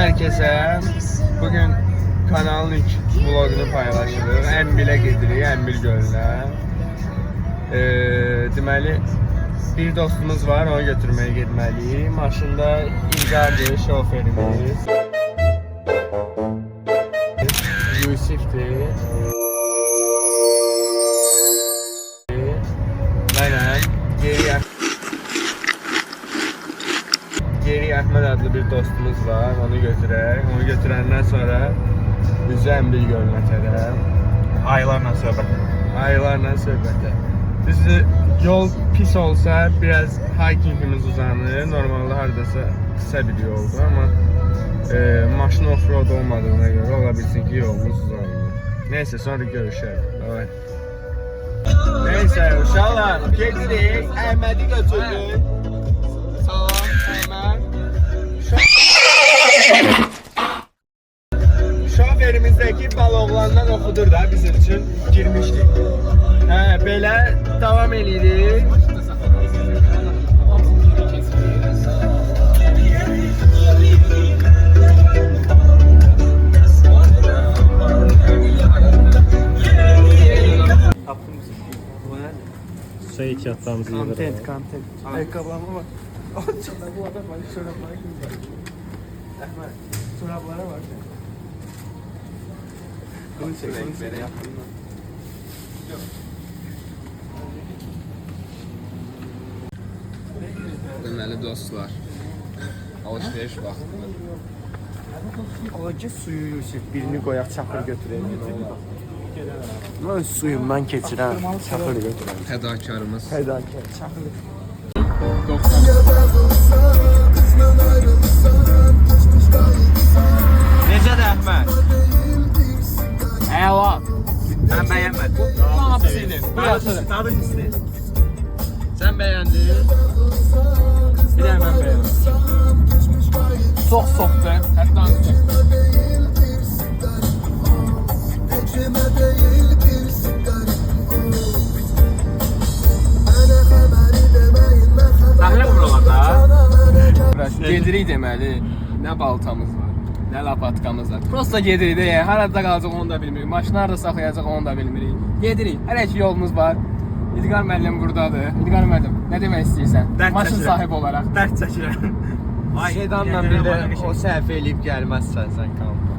herkese. Bugün kanalın ilk vlogunu paylaşırıq. Əmbilə gedirik, Əmbil gölünə. Deməli, bir dostumuz var, onu götürməyə getməliyik. Maşında İlqardır, şoferimiz. Yusifdir. Mənəm. Geri Əhməd adlı bir dostumuz var, onu götürək. Onu götürəndən sonra üzü Əmbil gölünə tərəf. Aylarla söhbət. Aylarla söhbətə. Düzdür, yol pis olsa biraz hikingimiz uzanır. Normalde haradasa kısa bir yoldur ama maşın offroad olmadığına göre ola bilsin ki yolumuz uzanır. Neyse sonra görüşelim. Evet. Neyse uşaqlar, gedirik. Əhmədi götürdük. Salam Əhməd. Şoferimizdeki baloğlandan oxudur da bizim için girmişdik. Belə davam edirik. Şey ihtiyatlarımızı Content. Ayakkabılarıma bak. Çoraplara bak. Çoraplara bak. Əhməd, çoraplara bak. Bunu çek. Deməli dostlar, alışveriş vaxtıdır. Alacaq suyu Yusuf, birini qoyaq, çaxır götürək. Mən suyumdan keçirəm, çaxır götürəm. Fədakarımız. Fədakar, çaxır. Necədir Əhməd? Əla. Mən bəyənmədim. Tadı pisdir. Sən bəyəndin? Bir də mən bəyənmədim. Çox soxdur, hətta Sahlə buralarda. gedirik deməli. Nə baltamız var, nə lapatkamız var. Prosta gedirik də, yəni harada qalacaq onu da bilmirik. Maşını harada saxlayacaq onu da bilmirik. Gedirik. Hələ ki yolumuz var. İlqar müəllim buradadır. İlqar müəllim, nə demək istəyirsən? Maşın sahibi olaraq. Dərd çəkirəm. Şeydanla bir də o səhv eləyib gəlməzsən sən kampa.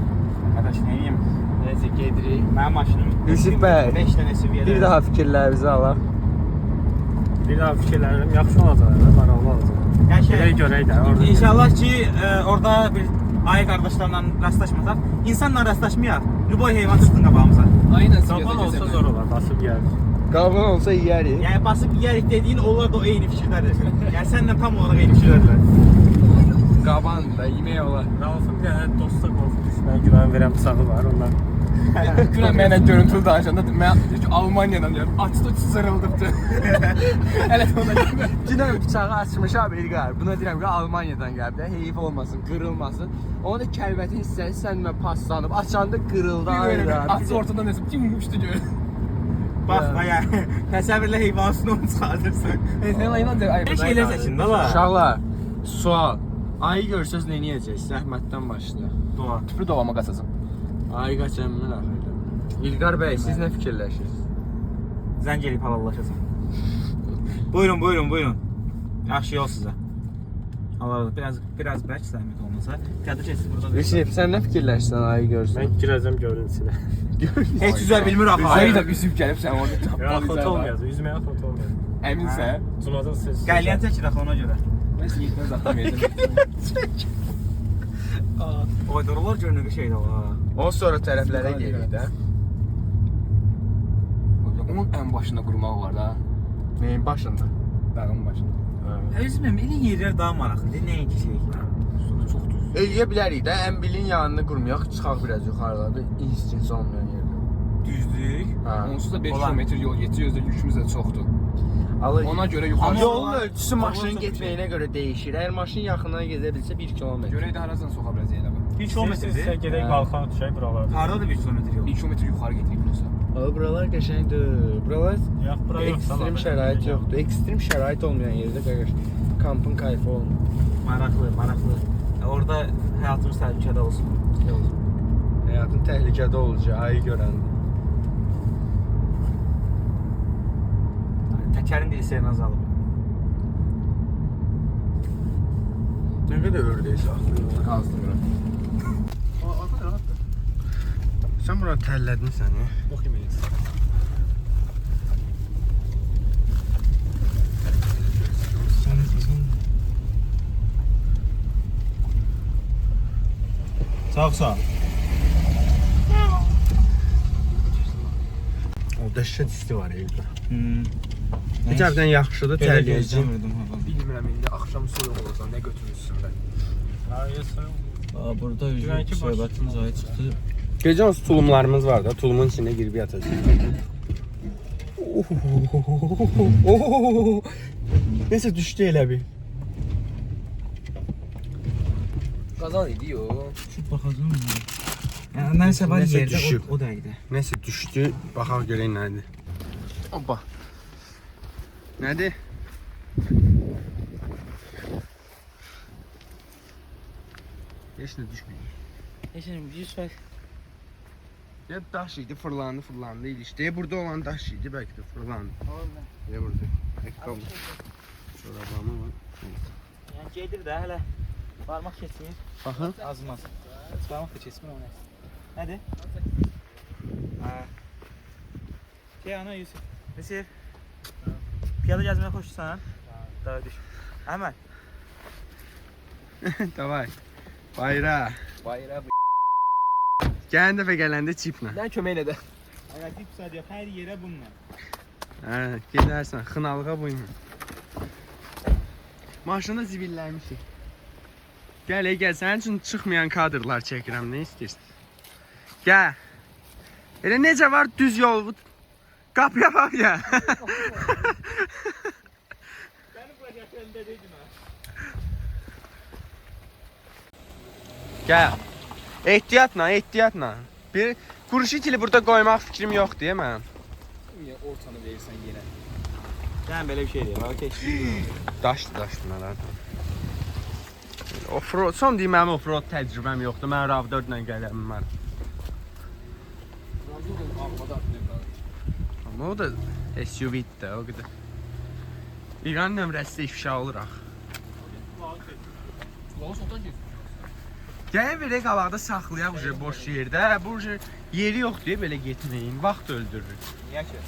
Qardaş, neyim? Necə gedirik? Mənim maşınım Yusuf bəy, 5 dənə seviyədə. bir daha fikirlərinizi alaq. Bir daha fikirlərim yaxşı olacaq, maraqlı olacaq. Gedək görək də. İnşallah ki orada bir ay qardaşlarla rastlaşmasaq, insanla rastlaşmayaq. Lüboy heyvan çıxsın qabağımıza. Aynen. Qaban olsa zor olar, basıb gəlir. Qaban olsa yiyərik. Yəni basıb yeyərik dediyin onlar da o eyni fikirdədir. Yəni səninlə tam olaraq eyni fikirdədirlər. Qaban da yemək olar. Raufun bir dənə dosta qorxu düşməyə güvən verən bıçağı var, onlar. Günah mənlə görüntülü danışanda mən Almaniyadan gəldim. Açdı sırıldıqdı. Hələ də ona gəlmə. Günah bıçağı açmış abi İlqar. Buna deyirəm ki Almaniyadan gəlib də heyif olmasın, qırılmasın. Onu da kəlbətin hissəsi səninlə paslanıb. Açanda qırıldı ayda. Açı ortadan nəsə kimmişdi gör. Bax, yəni təsəvvürlə heyvansın onu çıxardırsan. Sən inan də ay. Nə şeylər seçin də var. Uşaqlar, sual. Ayı görsəz nə edəcəksiniz? Zəhmətdən başla. Doğa. Tüpürü doğama qaçacam. Ayı qaçanmır axırda. İlqar bəy, siz nə fikirləşirsiniz? Zəng eləyib halallaşasın. Buyurun. Yaxşı yol sizə. Allah biraz bərk zəhmət olmasa. Tədir ki, siz burada. Yusuf, sən nə fikirləşsən ayı görsən? Mən girəcəm görün içinə. Heç üzə bilmir axı. Ayı da üzüb gəlib sən orada. Foto olmayacaq, üzməyə foto olmayacaq. Əminsən? Cuma'dan söz. Qəlyan çəkir axı ona görə. Mən səni yetməz atlamayacam. Qoydururlar görünür bir şeydə var. O sonra tərəflərə gelirik də. Onun ən başında qurmaq var da. Neyin başında? Dağın başında. Özüməm, elə yerlər daha maraqlıdır. Nəinki şey. Çox düz. Eləyə bilərik də, Əmbilin yanını qurmayaq, çıxaq biraz yuxarılarda, instinsi olmayan yerdə. Düzdür. Onsuz da 5 kilometr yol getiriyor, özdə yükümüz də çoxdur. Ona görə yuxarı... Yolun ölçüsü maşının getməyinə görə dəyişir. Əgər maşın yaxına gedə bilsə 1 kilometr. Görək də haradan soxa biləcək elə bu. 1 kilometrdir. Sən gedək qalxana düşək buralarda. Harada da 1 kilometr yol? 1 kilometr yuxarı getirik bilirsən. Buralar qəşəngdir. Buralar Yox, bura yox. ekstrem şərait yoxdur. Ekstrem şərait olmayan yerdə qardaş kampın kayfı olmur. Maraqlı. Orada həyatımız təhlükədə olsun. Həyatın təhlükədə olacağı görəndə. Təkərin dirseğini azalıb. Nə qədər ördək saxlayırlar? Azdır bura. Sən bura təllədin səni. Bakayım eləyəcək. Sağ. O dəhşət isti var evdə. Bir tərəfdən yaxşıdır, tərləyəcəm. Bilmirəm indi axşam soyuq olacaq, nə götürürsün bən? Burada Dünənki söhbətimiz ayı çıxdı. Gecə olsun tulumlarımız var da, tulumun içində girib yatacaq. Nəsə düşdü elə bir. Qazan idi o. Şu baxacağım. Yəni nəsə var Nəsə yerdə düşüb. o dəqiqdə. Nəsə düşdü, baxaq görək nədir. Hoppa. Nədir? Heç nə düşmür. Eşim 100 fərq. Ya daş idi, fırlandı idi işte. Burada olan daş idi, belki de fırlandı. Ya burada. Ayakkabı. Çorabamı var. Yəni gedir də hələ. Barmaq keçmir. Baxın. Azmaz. Barmaq da keçmir o nə? Nədir? Hə. Şey ana Yusuf. Nesir? Piyada gəzməyə xoşsan? Daha düş. Əhməd. Davay. Bayra. Bayrağı Gələn dəfə gələndə çiplə. ben kömeğine de. Ayaq ipsad yox, hər yerə bununla. Hə, gedərsən, xınalığa buyurma. Maşında zibilləmişik. Gəl, gəl, sənin üçün çıxmayan kadrlar çəkirəm, nə istəyirsən? Gəl. Elə necə var düz yol? Qapıya bax ya. Bəni bura gətirəndə dedim ha. Gəl. Ehtiyatla. Bir kuruş itili burada qoymaq fikrim yoxdur ya mənim. Niye ortanı verirsen yine? Sən belə bir şey deyim, okey. Daşdı məndən. Offroad, son deyim mənim offroad təcrübəm yoxdur. Mən RAV4 ilə gələm mən. Amma o da SUV-dir də, o qədər. İran nömrəsi ifşa oluraq. Kulağı soldan gir. Gəl verək qabaqda saxlayaq boş yerdə. Bu yeri yoxdur belə getməyin. Vaxt öldürür. Niyə ki?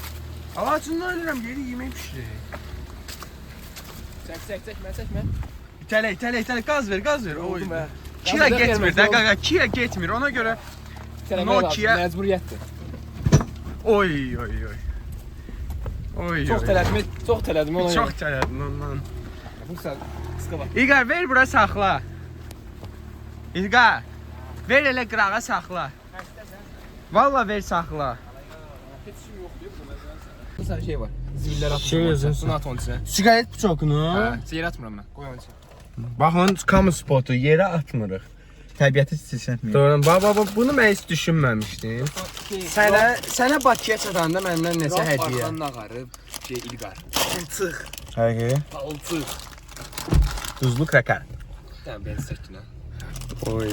Ağacından ölürəm, yeri yemək pişirir. Çek, mən çəkmə. İtələ, qaz ver. Oldu be. Kia getmir də, qaqa, Kia getmir. Ona görə Nokia- Məcburiyyətdir. oy. Çox tələdim ona. Çox tələdim ondan. Bu sən qısqa bax. İlqar ver bura saxla. İlqar ver elə qırağa saxla. Valla ver saxla. Heç işim yoxdur burada mən. Bu sən şey var. Zibillər atmışam. Şey yazıyorsun. Bunu at onun içinə. Siqaret bıçağını. Hə, yer atmıram mən. Qoy onun içinə. Baxın, kamu spotu yerə atmırıq. Təbiəti çirklətmir. Doğru. Baba, bunu mən heç düşünməmişdim. Sənə Bakıya çatanda məndən neçə hədiyyə? Arxanın ağarı, İlqar. Palçıq. Həqiqi. Palçıq. Duzlu kraker. Tamam ben çəkinə. Oy.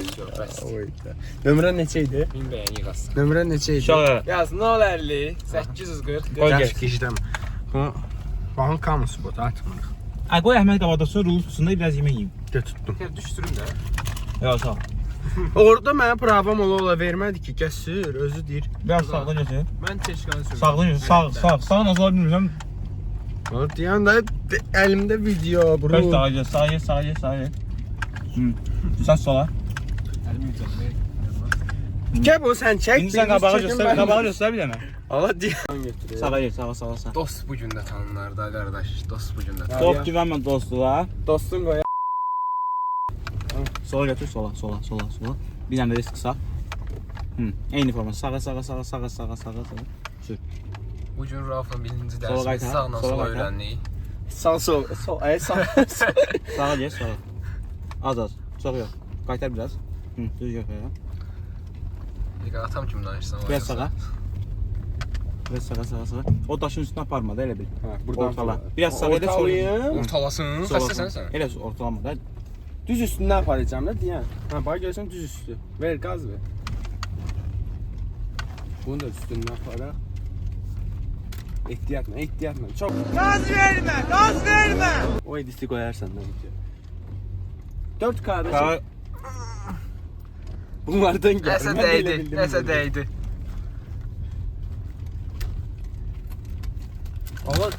Nömrə neçə idi? Min bəyən yığasın. Nömrə neçə idi? Şağa. Yaz 050 840 Qoy Gəl, get. keçdim. Bu baxın kamu spotu atmırıq. Ay qoy Əhməd qabadasın, rulun üstündə biraz yemək yeyim. Götürdüm. Gəl düşdürüm də. Yox, sağ ol. Orada mənə pravam ola vermədi ki, kəsir, özü deyir. Biraz sağdan götür. Mən teşkilanı sürürüm. Sağdan götür. Sağ nasıl ola bilmirəm. O deyən də əlimdə video, Bəs bro. sağa get. Sən sola. Əlimi yüzəmə. Gəl bu sən çək. İndi sən qabağa göstər bir dənə. Allah deyən götürür. Sağa get, sağa. Dost bu gün də tanınır da qardaş. Dost bu gün də. Top güvənmə dostluğa. Dostum qoy. Sola götür, sola. Bir dənə də risk sağ. Eyni forma. Sağa. Sür. Bu gün Rafın birinci Sola dərsimiz qaytar, sağla sola sola qaytar. öyrəndik. Sağ. Sağa get, sağa. Az. Çox yox. Qaytar biraz. Düz yox ya. İlqar atam kimi danışsan. Biraz sağa. O daşın üstünə aparma da elə bil. Buradan Ortala. Biraz sağa get, sonra. Ortalayım. Ortalasın. Sola. Xəstəsən sən. Elə ortalama da. Düz üstünden aparacağım da diyen. Ha bak görsen düz üstü. Ver gaz ver. Bunu da üstünden aparaq. Ehtiyatla. Çok. Gaz verme. O edisi koyarsan da bitiyor. 4 kardeşim. Bunlardan geldi. Nəsə dəydi. Ama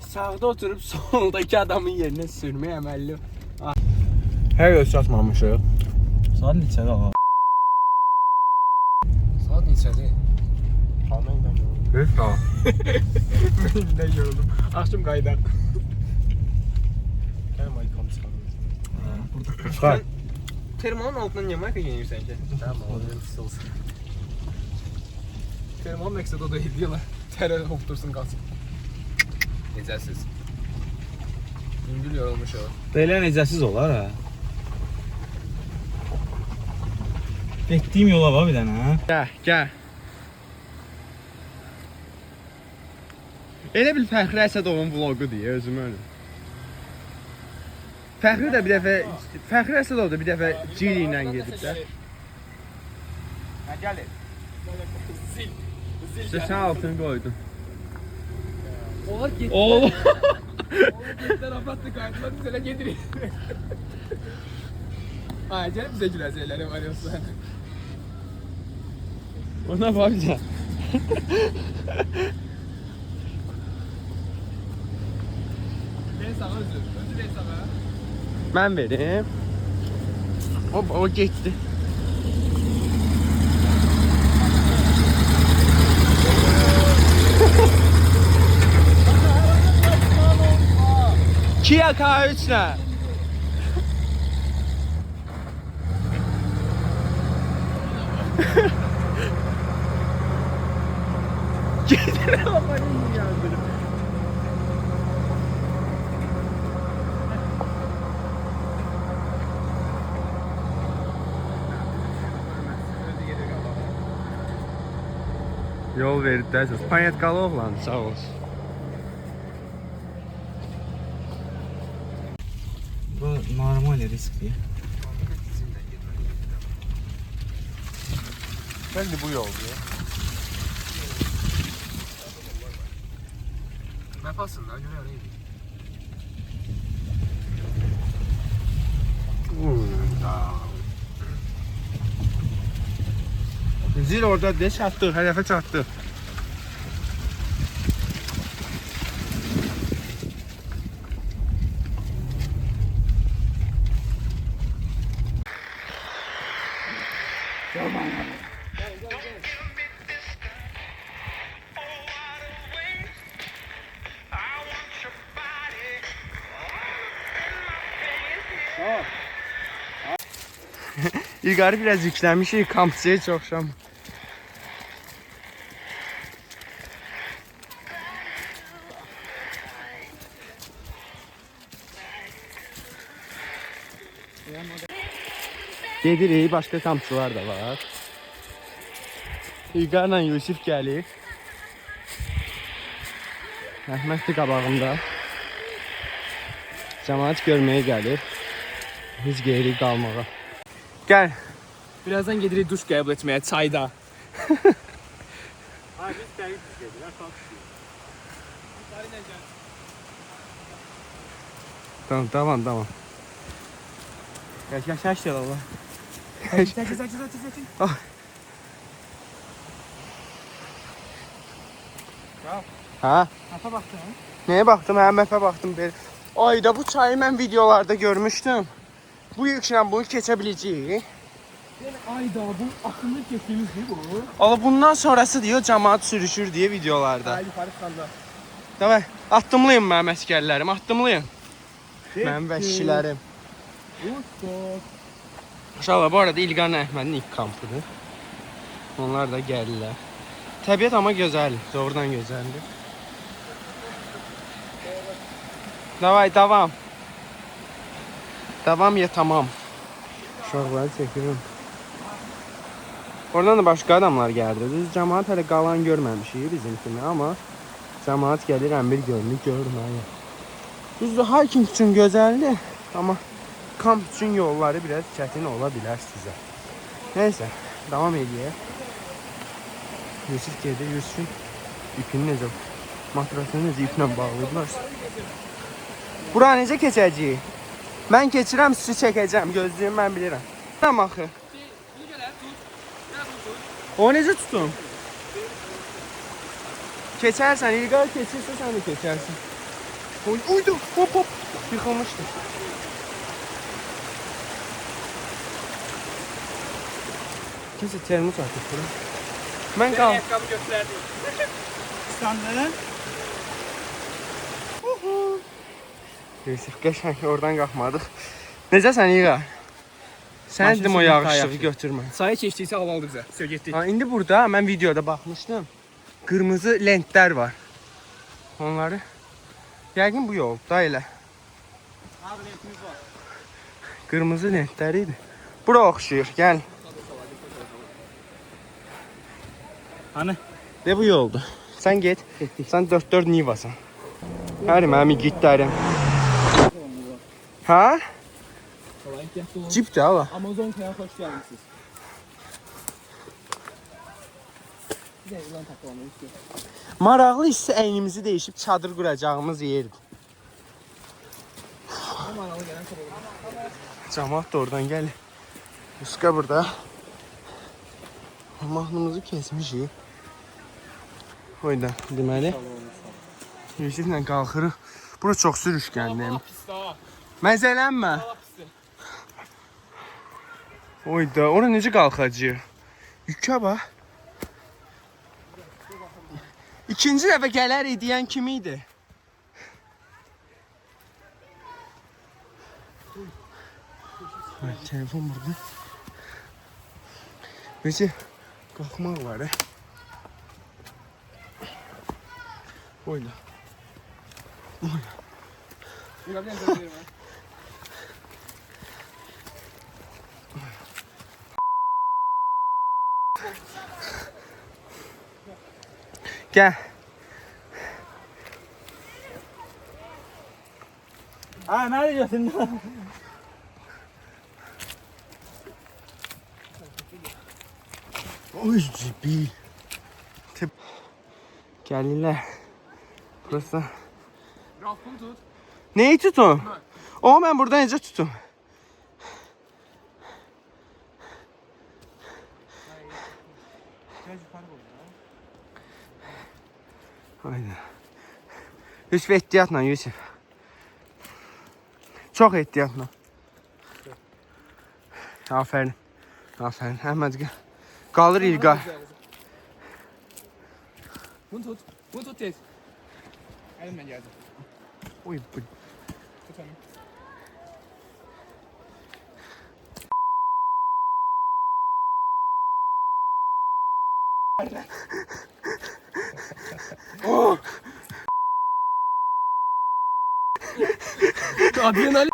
sağda oturup soldaki adamın yerine sürmeye əməlli. Hər göz çatmamışıq. Saat neçədir ağa? Saat neçədir? Hüf, tamam. Benimden yoruldum. Akşam qayıdaq. Gəlin ayıqamı çıxarırız. Çıxar. Termonun altından yemək yeyirsən ki? Tamam, olayım pis olsun. Termon məqsəd o da ediyorlar. Tərə hoptursun qalsın. Necəsiz? İngil yorulmuş o. Belə necəsiz olar ha? Getdiyim yola var bir dənə. Gəl. Elə bil Fəxri Əsədovun vlogu deyə özümü önüm. Fəxri Əsədov da bir dəfə Ciri ilə gedib də. Hə, gəlir. İşte sən altını qoydun. Onlar getdi. Oğlum. Getdilər afatdı qayıtdılar biz elə gedirik. Ay, gəlib bizə güləcəkləri var yoxsa. Ona bakacağım. Ben sana özür ben sana. Ben vereyim. O gitti. Kia K3 ne? Gidin ama iyi geldi. Yol verib də əsas. Panyatkalı oğlan, sağ olsun. Bu normal riskli. Bence bu yol ya. Mapasın da göre öyleydi. Zil orada deş attık, hedefe çattık. İlqarı biraz yükləmişik, kampçıya heç oxşam. Gedirik, başqa kampçılar da var. İlqarla Yusif gəlir. Əhməd də qabağımda. Cəmaət görməyə gəlir. Biz gerilik qalmağa. Gəl. Birazdan gedirik duş qəbul etməyə çayda. Ha, biz dəqiq gedirlər, kalkışıyor. Tamam. Gəl Allah. Çəkil. Ha? Mapa baxdın? Neye baktım? Hə, məpə baxdım. Ayda bu çayı mən videolarda görmüşdüm. Bu yüklə bunu keçebileceği. Ayda bu akıllı geçtiğimiz değil bu. Allah bundan sonrası diyor cemaat sürüşür diye videolarda. Haydi Paris kaldı. Tamam. Addımlayın mənim əskərlərim, addımlayın. Mənim vəhşilərim. İnşallah bu arada İlqar Əhmədin ilk kampıdır. Onlar da gəlirlər. Təbiət ama güzel, doğrudan güzeldir. Davay, devam. Devam ya tamam. Uşaqları çekiyorum. Oradan da başqa adamlar gəldi. Biz cəmaat hələ qalan görməmişik bizimkini, amma cəmaat gəlir əmbir gölünü görməyə. Düzdür, hiking üçün gözəldir, amma kamp üçün yolları biraz çətin ola bilər sizə. Neyse, devam edeyim. Yusuf gedir, Yusuf'un ipini necə, matrasını necə iplə bağlayıblar. Bura necə keçəcəyik? Mən keçirəm, sizi çəkəcəm, gözlüyüm mən bilirəm. Tamam axı. O necə tutum? Keçərsən, İlqar keçirsə sən də keçərsən. Uydu, hop hop, yıxılmışdı. Kimsə termos atıb bura. Mən qal. Ayaqqabı götürərdik. Standın. Yusuf, qəşəng oradan qalxmadıq. Necəsən İlqar? Sən dedim o yağışlığı götürmə. Sayı keçdiysə halaldı bizə. Söz getdik. Ha, indi burada mən videoda baxmışdım. Qırmızı lentlər var. Onları yəqin bu yolda elə. Abi lentimiz var. Qırmızı lentləri idi. Bura oxşuyur. Gəl. Hani? De bu yoldu. Sən get. Sən 4-4 Nivasan. Hərim mənim igidlərim. Ha? Cip də ala. Amazon kaya hoş geldiniz. Güzel ulan takılanı istiyor. Maraqlı hissə əynimizi dəyişib çadır quracağımız yerdir. Manalı gelen kabul. Camaat da oradan gəlir. Yuska burada. Mahnımızı kesmişik. Oyda deməli. Yusufla qalxırıq. Bura çox sürüşkəndir. Məzələnmə. Oyda, ora necə qalxacaq? Yükə bax. İkinci dəfə gələr deyən kim idi? Telefon burada. Neyse, qalxmaq var. Oyna. Oyna. Gel. Ha nerede diyorsun? Oy cibi. Gelirler. Burası. Rafını tut. Neyi tutun? O ben buradan necə tutum? Gel yukarı koy ya. Aynen. Yusuf ehtiyatla Yusuf. Çok ehtiyatla. Aferin. Aferin. Hemen gel. Kalır İlqar. Bunu tut. Bunu tut tez. Elimden geldi. Oy bu. Tut onu. Oh. Adrenalin.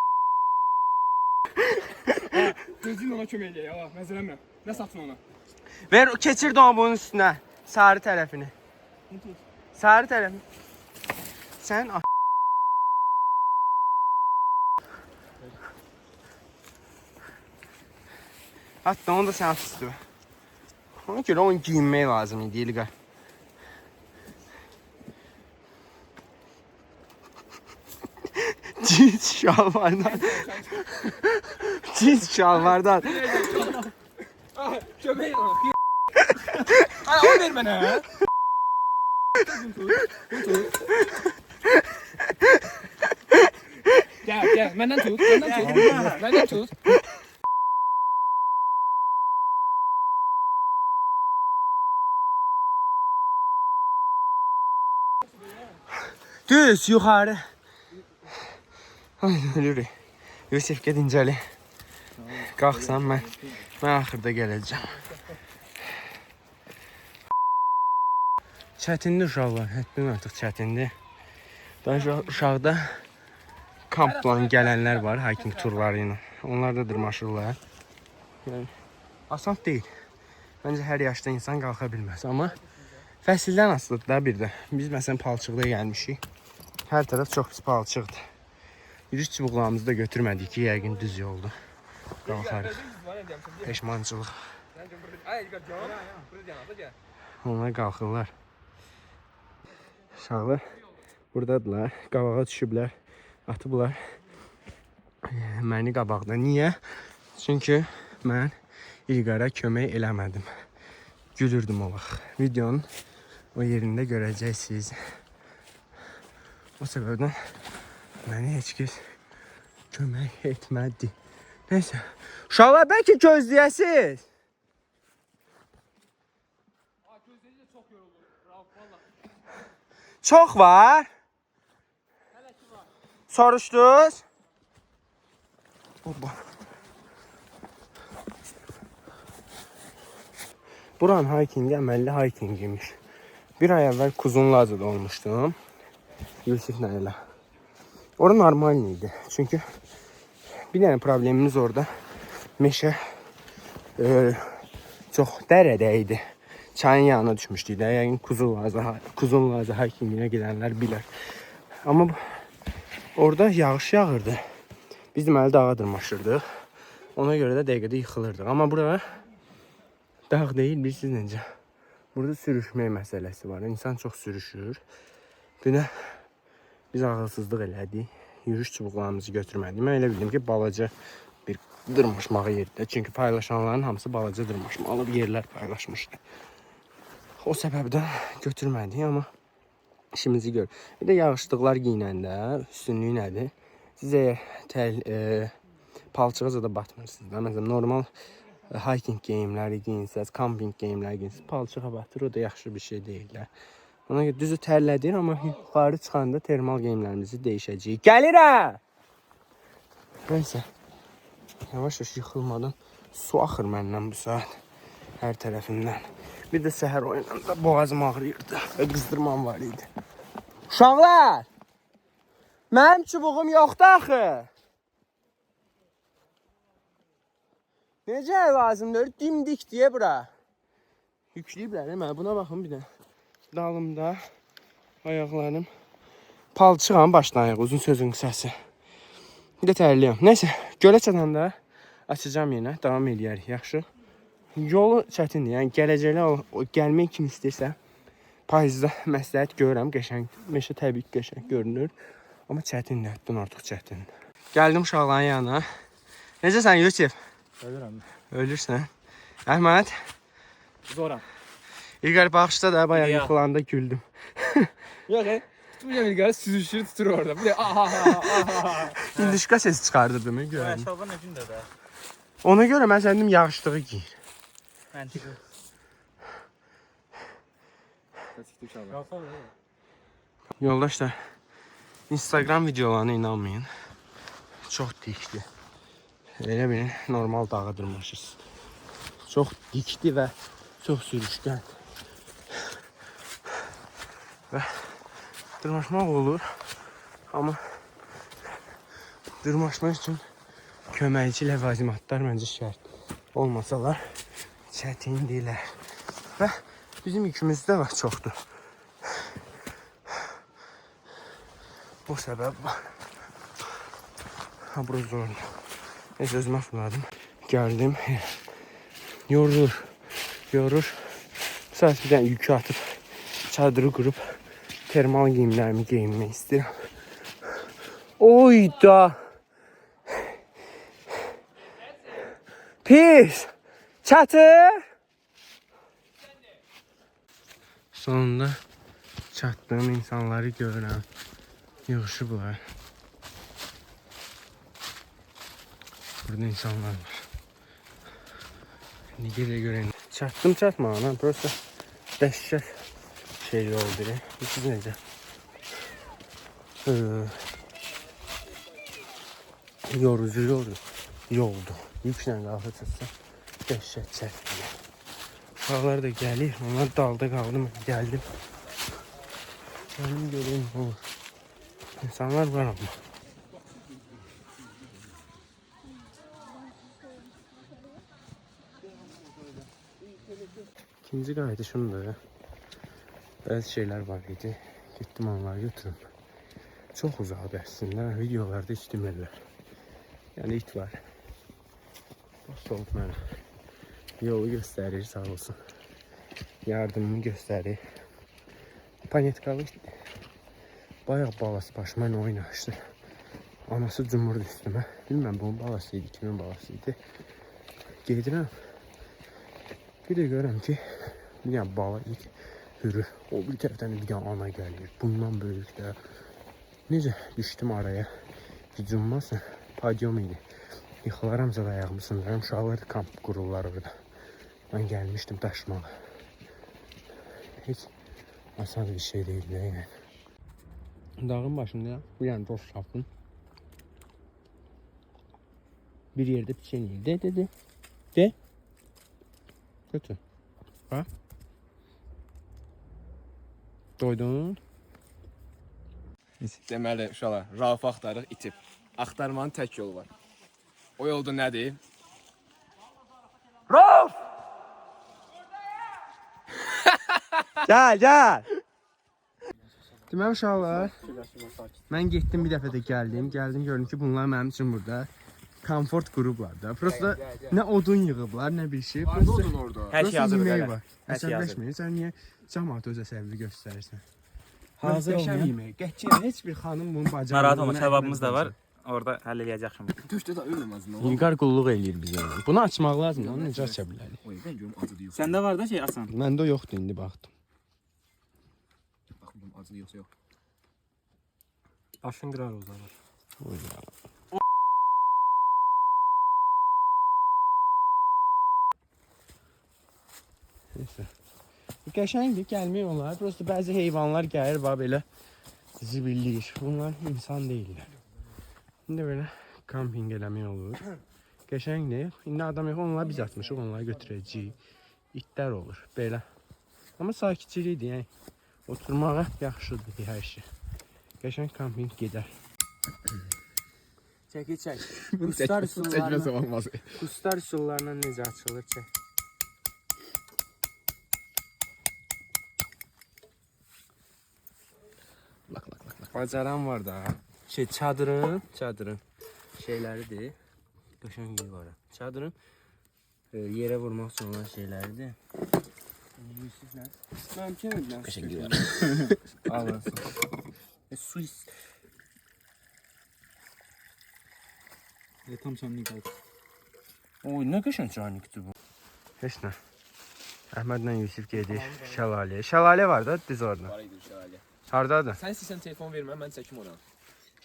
Gözün ona köməkliyə ya. Məzələmə. Nə satın ona? Ver keçir dolabının üstüne. Sarı tarafını. Bunu tut. Sarı tarafını. Sen hatta onu da sen at üstüne. Ona göre onu giyinmeye lazım idi İlqar. Cins şalvardan. Cins şalvardan. Köməyin ona. Ay o ver mənə. Bunu tut. Bunu tut. Gel. Məndən tut. Məndən tut. Düz yukarı. Ay ölürük. Yusuf gel incəli. Qalxsan mən axırda gələcəm. Çətindir uşaqlar, həddən artıq çətindir. Daha uşaqda kampla gələnlər var, hiking turları ilə. Onlar da dırmaşırlar. Yəni, asan deyil. Məncə hər yaşda insan qalxa bilməz. Amma fəsildən asılıdır da bir də. Biz məsələn palçıqda gəlmişik. Hər tərəf çox pis palçıqdır. Yürüyüş çubuqlarımızı da götürmədik ki, yəqin düz yoldur. Qalxarıq. Peşmançılıq. Onlar qalxırlar. Uşaqlar buradadılar. Qabağa düşüblər. Atıblar məni qabaqda. Niyə? Çünki mən İlqara kömək eləmədim. Gülürdüm o vaxt. Videonun o yerində görəcəksiniz. O səbəbdən məni heç kəs kömək etmədi. Neyse. Uşaqlar bəlkə gözləyəsiz. Çox var. Soruşdunuz? Oba. Buranın hikingi əməlli hikingiymiş. Bir ay əvvəl Kuzunluca'da olmuşdum. Yusiflə elə. Orada normal idi. Çünki bir dənə problemimiz orada. Meşə çox dərədə idi. Çayın yanına düşmüşdük də. Yəni Kuzunluca hikinginə gedənlər bilər. Amma orada yağış yağırdı. Biz deməli dağa dırmaşırdıq. Ona görə də dəqiqədə yıxılırdıq. Amma burada dağ deyil, bilirsiniz necə. Burada sürüşmək məsələsi var. İnsan çox sürüşür. Bir də biz ağılsızlıq elədik. Yürüyüş çubuqlarımızı götürmədik. Mən elə bildim ki, balaca bir dırmaşmağı yerdə. Çünki paylaşanların hamısı balaca dırmaşmalı yerlər paylaşmışdı. O səbəbdən götürmədik, amma işimizi gör. Bir də yağışlıqlar giyinəndə üstünlüyü nədir? Siz əgər palçığa da batmırsınız da. Məsələn, normal hiking geyimləri giyinsəz, camping geyimləri giyinsəz, palçığa batır, o da yaxşı bir şey deyil. Ona görə düzü tərlədir, amma yuxarı çıxanda termal geyimlərimizi dəyişəcəyik. Gəlirəm! Neyse. Yavaş-yavaş yıxılmadan su axır məndən bu saat. Hər tərəfimdən. Bir də səhər oynanda boğazım ağrıyırdı və qızdırmam var idi. Uşaqlar! Mənim çubuğum yoxdur axı. Necə lazımdır? Dimdik deyə bura. Yükləyiblər, mənə buna baxın bir də. Dalımda ayaqlarım palçığam başdan ayaq, uzun sözün qısası. Bir də tərliyəm. Neyse, gölə çatanda açacağım yenə, davam edərik, yaxşı. Yolu çətindir, yəni gələcəklə o gəlmək kim istəyirsə, payızda məsləhət görürəm, qəşəng, meşə təbii ki, qəşəng görünür. Amma çətindir, həddən artıq çətindir. Gəldim uşaqların yanına. Necəsən Yusif? Ölürəm. Ölürsən. Əhməd? Zoram. İlqar baxışda da bayağı yıxılanda güldüm. Yox, tutmayacağım İlqarı, süzüşür, tutur orada. Bir de İndişka sesi çıxardırdım, görürüm. Şalban ne gündür də. Ona görə mən səndim yağışlığı giyir. Məntiqli. Yoldaşlar, Instagram videolarına inanmayın. Çox dikdir. Elə bilin, normal dağa dırmaşırsınız. Çox dikdir və çox sürüşkən. Və dırmaşmaq olur. Amma dırmaşmaq üçün köməkçi ləvazimatlar məncə şərt. Olmasalar çətindirlər. Və bizim yükümüzdə var, çoxdur. O səbəb var. Ha, bura zordur. Neyse, özümə fırladım. Gəldim. Yorulur. Yorur. Bu saat bir dənə yükü atıb, çadırı qurub, termal giyimlərimi geyinmək istəyirəm. Oyda! Pis! Çatır! Sonunda çatdığım insanları görürəm. Yığışıblar. Burada insanlar var. Şimdi geriye görelim. Çattım çatma lan. Burası dəhşət şeyli oldu. Siz necə? Yorucu yoldu. Yüklə qalxı çatsa dəhşət çəkdi. Uşaqlar da gəlir. Onlar dalda qaldım. Gəldim. Gəldim göreyim ne olur. İnsanlar var ama. İkinci qayıdışım da bəzi şeylər var idi. Getdim onları götürüm. Çox uzaqdır əslində. Videolarda heç demirlər. Yəni it var. Dost olub mənə. Yolu göstərir, sağ olsun. Yardımını göstərir. Panetkalı itdi. Bayaq balası başıma nə oynaşdı. Anası cumurdu üstümə. Bilməm bunun balası idi, kimin balası idi. Gedirəm. Bir də görürəm ki, bir dənə bala it hürür. O bir tərəfdən bir dənə ana gəlir. Bundan böyük də. Necə düşdüm araya. Gücümməsin. Padyum idi. Yıxılaram zəl ayağımı sındıram. Uşaqlar kamp qururlar orada. Ben gelmiştim taşmağa. Hiç asan bir şey değil yani. Dağın başında bu yani dost taptım. Bir yerde piçen yedi. De. Kötü. Ha? Doydun. Deməli uşaqlar, Rauf axtarıq itib. Axtarmanın tək yolu var. O yolda nədir? Rauf! Gel. Deməli uşaqlar, mən getdim bir dəfə də gəldim gördüm ki bunlar mənim üçün burada komfort qurublar da. Prosta nə odun yığıblar, nə bir şey. Prosta odun orada. Hər şey hazır yemək belə. var. Əsəbləşməyin, sən niyə cəmaat öz əsəbini göstərirsən? Hazır olmayan. Yemək. Qətiyyən heç bir xanım bunun bacarığını. Narahat olma, kebabımız da var. Orada həll eləyəcək şimdi. Döşdə də ölməz nə? İlqar qulluq eləyir bizə. Bunu açmaq lazımdır, onu necə aça bilərik? Oy, ben görüm acıdı yox. Səndə var da şey asan. Məndə yoxdur indi baxdım. Baxın bunun acıdı yoxsa yox. Başın qırar o zaman. Oy ya. Neyse. Qəşəngdir, gəlmək olar. Prosta bəzi heyvanlar gəlir, bax belə zibilliyir. Bunlar insan deyirlər. İndi belə kamping eləmək olur. Qəşəngdir. İndi adam yox, onları biz atmışıq, onları götürəcəyik. İtlər olur, belə. Amma sakitçilikdir, yəni. Oturmağa yaxşıdır hər şey. Qəşəng kamping gedər. Çək. Qustar üsullarla necə açılır, çək. Bacaran var da. Çadırın şeyləridir. Qəşəng var. Çadırın yerə vurmaq üçün olan şeyləridir. Yusiflər. Mümkün edilən. Qəşəng var. Alırsın. Su is. Tam çanını qaldı. Oy, nə qəşəng çaynikdir bu. Heç nə. Əhmədlə Yusif gedir şəlaləyə. Şəlalə var da düz orada. Var idi şəlalə. Hardadır? Sən istəyirsən telefon vermə, mən çəkim oradan.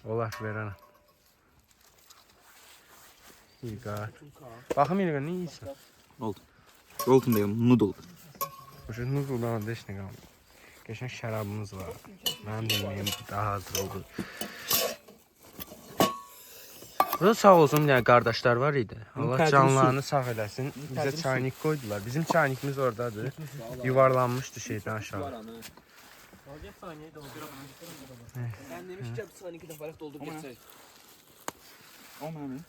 Olar, verərəm. İlqar. Baxım İlqar, nə yiyirsən? Oldu. Roltundayım, noodle. Boşa noodle'dan da heç nə qalmır. Qəşəng şərabımız var. Mənim deməyim daha hazır oldu. Burada sağ olsun bir dənə qardaşlar var idi. Allah canlarını sağ eləsin. Bizə çaynik qoydular. Bizim çaynikimiz oradadır. Yuvarlanmışdı şeydən aşağı. Sən demiş ki, bu saniyə 2 dəfəlik doldurub geçəcək. O mənim.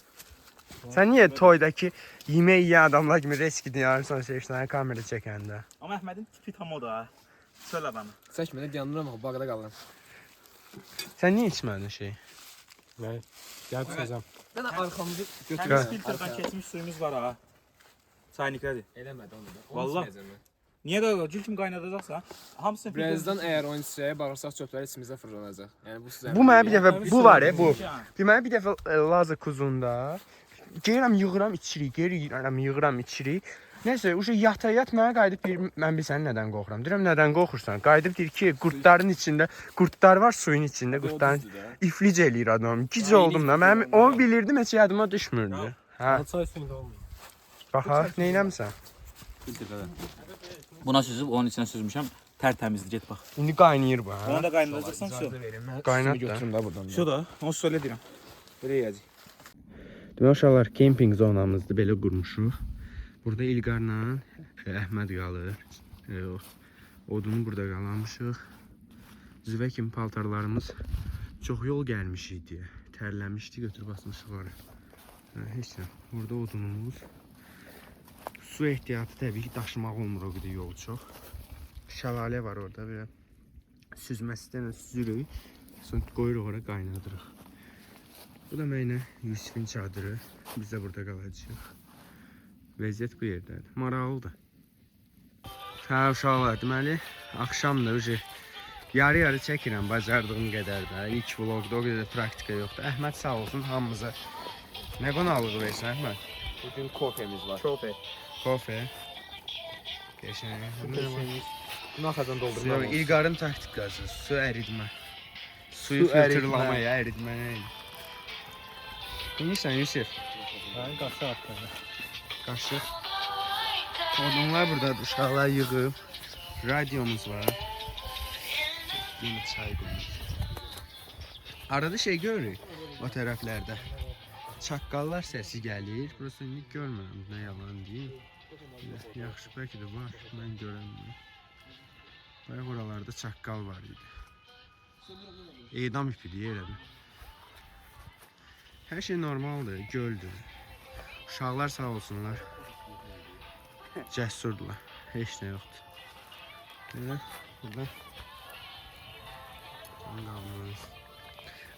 Sən niyə toydakı yemək yeyən adamlar kimi risk dinarsan şeylərinə kamera çəkəndə? Amma Əhmədin tipi tam o da. Söyle bana. Çəkmədə yanıram, bağda qalıram. Sən niyə içmədin şey? Mən gəlib çıxacam. Mən arxamızı Təmiz götürürəm. filtrdən keçmiş suyumuz var ha. Çaynikədir. Eləmədi onu da. Vallahi. Niyə də gül kimi qaynadacaqsa? Hamısını Birazdan əgər o insəyə bağırsaq çöpləri içimizə fırlanacaq. Yəni bu sizə. Bu mənə bir dəfə bu var bu. Bir mənə bir dəfə Lazı kuzunda gəlirəm yığıram içirik, geri yığıram içirik. Nəysə, uşaq yata-yat mənə qayıdıb deyir, mən bilsən nədən qorxuram. Deyirəm, nədən qorxursan? Qayıdıb deyir ki, qurtların içində, qurtlar var suyun içində, qurtların iflic eləyir adam. Gic oldum da, mən onu bilirdim, heç yadıma düşmürdü. Hə, Çay suyunda olmuyor. baxaq, neynəmsən? Buna süzüb onun içinə süzmüşəm. Tərtəmizdir, get bax. İndi qaynayır bu, hə? Onu da qaynadacaqsan su. Qaynat da. Götürüm də buradan. Su da, onu söyle deyirəm. Belə yeyəcək. Demək uşaqlar, kemping zonamızdı, belə qurmuşuq. Burada İlqarla Əhməd qalır. Odunu burada qalamışıq. Züvə kimi paltarlarımız çox yol gəlmiş idi. Tərləmişdi, götürüb basmışıq oraya. Heç nə. Burada odunumuz. Su ehtiyatı təbii ki daşımaq olmur o qədər yol çox. Şəlalə var orada belə. Süzməsindən süzürük. Sonra qoyuruq ora qaynadırıq. Bu da mənə Yusifin çadırı. Biz də burada qalacağıq. Vəziyyət bu yerdədir. Maraqlıdır. Hə uşaqlar, deməli axşamdır. Yarı-yarı çəkirəm bacardığım qədər də. İlk vlogda o qədər praktika yoxdur. Əhməd sağ olsun hamımıza. Nə qonaqlığı versən Əhməd? Bugün kofemiz var. Kofe. Kofe. Qəşəng. Bunu arxadan Yox, doldurmaq. İlqarın taktikası, su əritmə. Suyu Su əritmə. filtrlamaya, əritməyə. Bilirsən Yusif? Ben kaçta attım. Qaşıq. Odunlar buradadır, uşaqlar yığıb. Radyomuz var. Yeni çay qoymuş. Arada şey görürük o tərəflərdə. Çaqqallar səsi gəlir. Burası indi görmürəm, nə yalan deyim. Yaxşı, bəlkə də var, mən görəmirəm. Bayaq oralarda çaqqal var idi. Edam ipidir, yerədir. Hər şey normaldır, göldür. Uşaqlar sağ olsunlar. Cəsurdurlar, heç nə yoxdur. Belə, burada.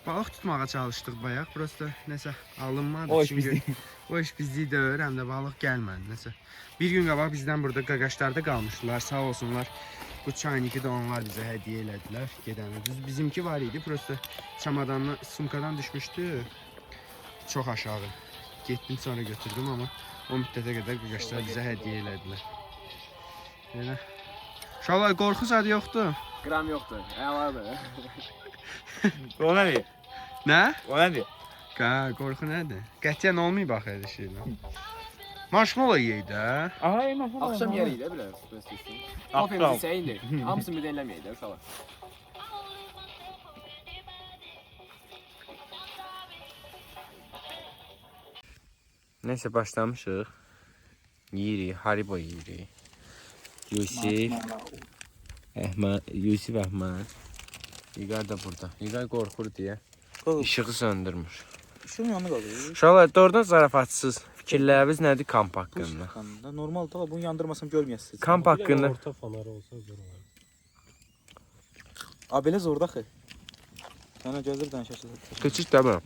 Balıq tutmağa çalışdıq bayaq, burası da nəsə alınmadı. O iş bizdik. O iş bizlik deyil, həm də balıq gəlmədi nəsə. Bir gün qabaq bizdən burada qaqaşlarda qalmışdılar, sağ olsunlar. Bu çayniki də onlar bizə hədiyyə elədilər gedəndə. Düz bizimki var idi, prosta çamadandan, sumkadan düşmüşdü. Çox aşağı. Getdim sonra götürdüm amma o müddətə qədər qaqaşlar bizə hədiyyə elədilər. Belə. Uşaqlar qorxu zadı yoxdur. Qram yoxdur. Əladır. O nədir? Nə? O nədir? Qorxu nədir? Qətiyyən olmayıb axı elə şeylər. Marshmallow yeyək də. Aha, maşallah. Axşam yeri də belə. Kofemiz isə indi. Hamısını bir eləməyək də uşaqlar. Nəysə başlamışıq. Yeyirik, Haribo yeyirik. Yusif, Əhməd. İlqar da burada. İlqar qorxur deyə işığı söndürmüş. Işığın yanına qalır. Uşaqlar, doğrudan zarafatsız fikirləriniz nədir kamp haqqında? Normaldır da bunu yandırmasam görməyəsiniz. Kamp haqqında Orta fanar olsa zor olur. A belə zorda axı. Sənə gözür danışacağıq. keçik də bu.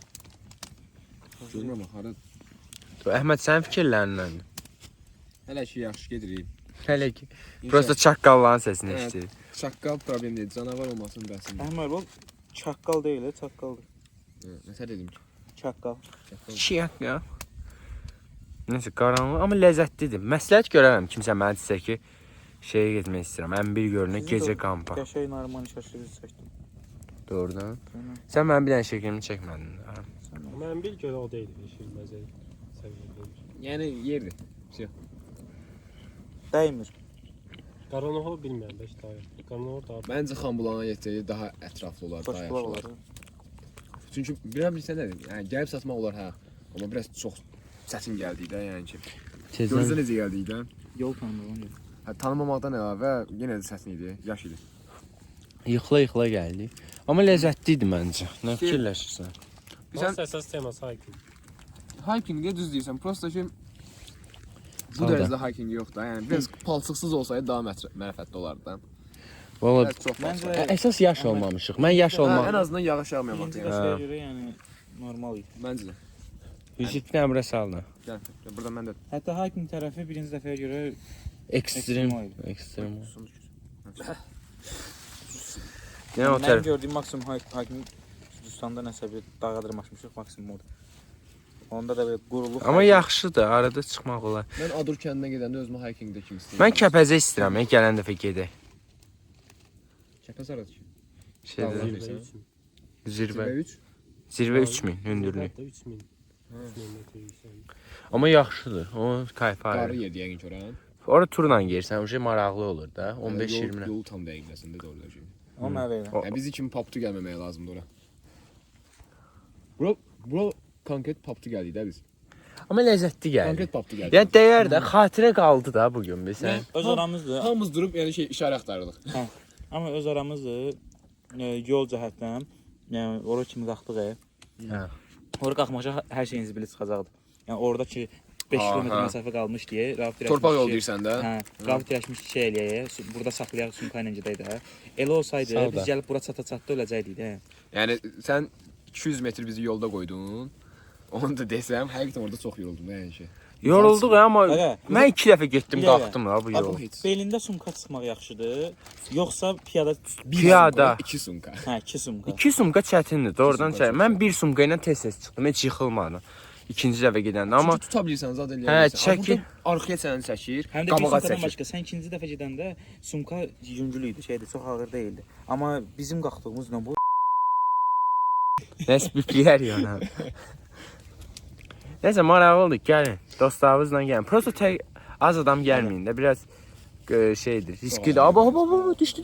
Görmürəm axarı. Əhməd, sənin fikirlərin nədir? Hələ ki yaxşı gedirik. Hələ ki, prosta çaqqalların səsini Evet. eşidirik. Çaqqal problem deyil. Canavar olmasın bəsində. Əhməd bax, çaqqal deyil, çaqqaldır. Nətər dedim ki? Çaqqal. Çiyak ya. Neyse, qaranlıq amma ləzzətlidir. Məsləhət görərəm kimsə mənə desə ki, şeyə getmək istəyirəm. M1 gölünə gecə kampa. Qəşəng narman şaşırıcı çəkdim. Doğrudan. Sən mənim bir dənə şəklimi çəkmədin. Ben bir göre o değil. Yeşil mezeli. Sevgilim. Yəni yerdir. Dəymir. Qaranlığı bilmirəm 5 tane. Qaranlığı daha Məncə Xambulana yetsəydi daha ətraflı olar, daha Xoşqulaq yaxşı olar. olar. Çünki bilirsən nədir? Yəni gəlib satmaq olar hə. Amma biraz çox çətin gəldi də, yəni ki. Gözdə necə gəldi də? Yol tanımıram. Hə, tanımamaqdan əlavə yenə də çətin idi, yaş idi. Yıxıla gəldi. Amma ləzzətli idi məncə. Nə fikirləşirsən? Sən əsas teması hiking. Hiking-də düz deyirsən, prosta ki bu Sağ ol da. dərəcədə hiking yoxdur. Yəni biraz palçıqsız olsaydı daha mənfəətli olardı da. Valla Biraz çox palçıq. Məncə əsas yaş olmamışıq. Mən yaş Hə, olmam. ən azından yağış yağmamaq birinci yəni. dəstəyə görə yəni normal idi. Məncə də. Yusuf bir dənə bura saldı. Gəl, buradan mən də Hətta hiking tərəfi birinci dəfəyə görə Ekstrem. Ekstrem. Ekstrem. susum düşür. Yəni o mən tərəf. gördüyüm maksimum hiking Gürcüstanda nəsə bir dağa dırmaşmışıq maksimum odur. Onda da belə quruluq. Amma yaxşıdır, arada çıxmaq olar. Mən Adur kəndinə gedəndə özümü hiking-də kimi istəyirəm. Mən Kəpəzə istəyirəm, gələn dəfə gedək. Kəpəz aradı ki. Şeydə, Tamam. Zirve 3. zirvə. 3. Zirvə 3000 hündürlük. 3000. 3000 metre yüksək. Amma yaxşıdır. O kayfa Qarı ayrı. yedi yəqin ki oranın. Ora turla gəlsən, o şey maraqlı olur da. 15-20 Yol tam dəqiqəsində doğru ki. O mənə elə. O- Yəni bizi kimi paptu gəlməməyə lazımdır ora. Bro konkret paptu gəldik də biz. Amma ləzzətli gəldi. Konkret paptu gəldik. Yəni dəyər də, xatirə qaldı da bu gün bilsən. Öz aramızdır. Hamımız durub yəni şey işarə axtarırdıq. Amma öz aramızdır. Yol cəhətdən, yəni ora kimi qalxdıq. Hə. Ora qalxmaca hər şeyiniz bilir çıxacaqdı. Yəni oradakı 5 Aha. kilometr məsafə qalmış deyə Rauf dirəşmiş. Torpaq yol deyirsən də. Hə, Rauf dirəşmiş şey eləyək, burada saxlayaq sumka ilə gedək də. Elə olsaydı Sağ ol da. biz gəlib bura çata-çatda öləcəkdik də. Yəni sən 200 metr bizi yolda qoydun. Onu da desəm, həqiqətən orada çox yoruldum yəni ki. Yorulduq amma Ağa, mən 2 dəfə getdim, Bir dəqiqə. qalxdım ha bu yol. Belində sumka çıxmaq yaxşıdır, yoxsa piyada Piyada. 2 sumka. hə, 2 sumka. 2 sumka çətindir, doğrudan sumka çətin. Mən 1 sumka ilə tez-tez çıxdım, heç yıxılmadım. İkinci dəfə gedəndə amma Çünki tuta bilirsən zad Hə, eləyirsən. çəkir. Arxaya səni çəkir, Həm də bir qabağa sumkadan çəkir. başqa sən ikinci dəfə gedəndə sumka yüngül idi, şeydi, çox ağır değildi. Amma bizim qalxdığımızla bu nəsə biplər yana. Nəsə maraqlı oldu, gəlin. Dostlarınızla gəlin. Prosta tək az adam gəlməyin də, biraz şeydir, risklidir. Aba, düşdü.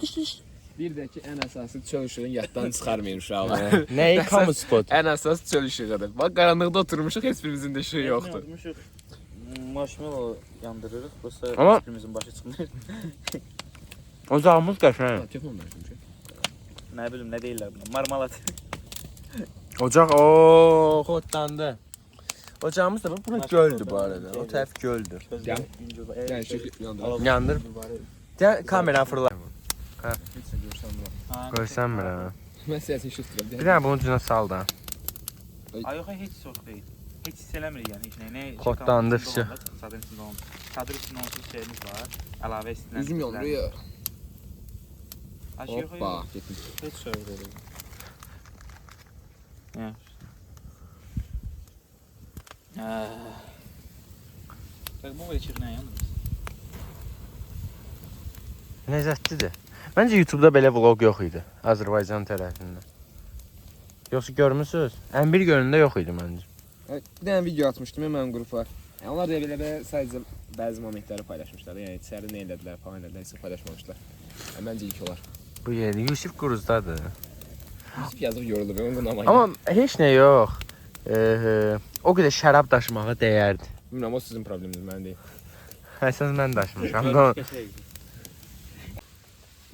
Bir də ki, ən əsası çöl işığını yaddan çıxarmayın uşaqlar. Nəyi kamu spot? Ən əsas çöl işığıdır. Bax qaranlıqda oturmuşuq, heç birimizin də işığı yoxdur. Marshmallow yandırırıq, prosta Amma- hiçbirimizin başı çıxmır. Ocağımız qəşəng. Telefon danışım ki. Nə bilim, nə deyirlər buna? Marmalat. Ocaq, xotlandı. Ocağımız da bura göldür bu arada. O tərəf göldür. Gəl. Yəni şey yandır. Yandır. Gəl kameranı fırla. Heç sən görsən bura. Görsən mənə. Mən səsini işıq tuturam. Bir dənə bunun ucuna sal da. Ay yox, heç çox deyil. Heç hiss eləmirik yəni heç nə. Nə Xotlandı fişi. Çadır içində olmuş. Çadır içində onsuz şeyimiz var. Əlavə istənilən. Üzüm yanır ya. Ay yox, Hoppa, yox. getdim. Heç şey deyil. Ya. Bak bu veçir nə yanır? Ləzzətlidir. Məncə YouTube-da belə vlog yox idi. Azərbaycan tərəfindən. Yoxsa görmüsünüz? Ən1 gölündə yox idi məncə. Bir dənə video atmışdım mənim qrupa. Yəni onlar da belə sadəcə bəzi momentləri paylaşmışlar. Yəni içəri nə elədilər falan elədilər, heç paylaşmamışlar. Yəni məncə ilk olar. Bu yeri Yusif Quruzdadır. Yusuf yazıq yoruldu, ben ondan ama. Amma heç nə yox. O qədər şərab daşımağa dəyərdi. Bilmirəm, o sizin probleminiz, mən deyil. Əsas mən daşımışam. da.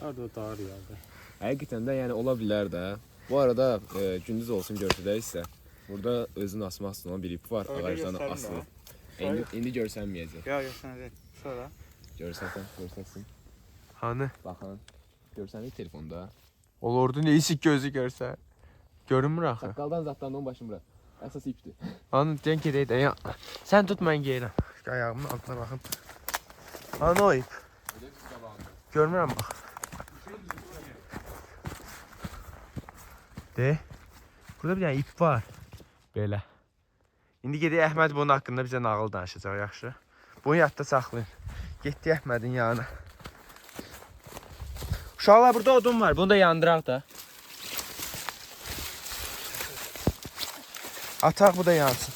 Harda o dar yağdı. Həqiqətən də yəni ola bilər də. Bu arada gündüz olsun görsədəyizsə, burada özünü asmaq üçün olan bir ip var, ağacdan asılı. İndi görsənməyəcək. Yox, sən de. Sonra. Görsənsin. Hanı? Baxın. Görsənir telefonda. Olurdu nə isik gözü görsə. Görünmür axı. Saqqaldan zatdan onun başını bura. Əsas ipdir. Hanı dən gedək də. Ya. Sən tut mən geyirəm. Ayağımın altına baxım. Hanı o ip? Görmürəm bax. De. Burada bir dənə ip var. Belə. İndi gedək Əhməd bunun haqqında bizə nağıl danışacaq, yaxşı? Bunu yadda saxlayın. Getdik Əhmədin yanına. Uşaqlar burada odun var. Bunu da yandıraq da. Ataq bu da yansın.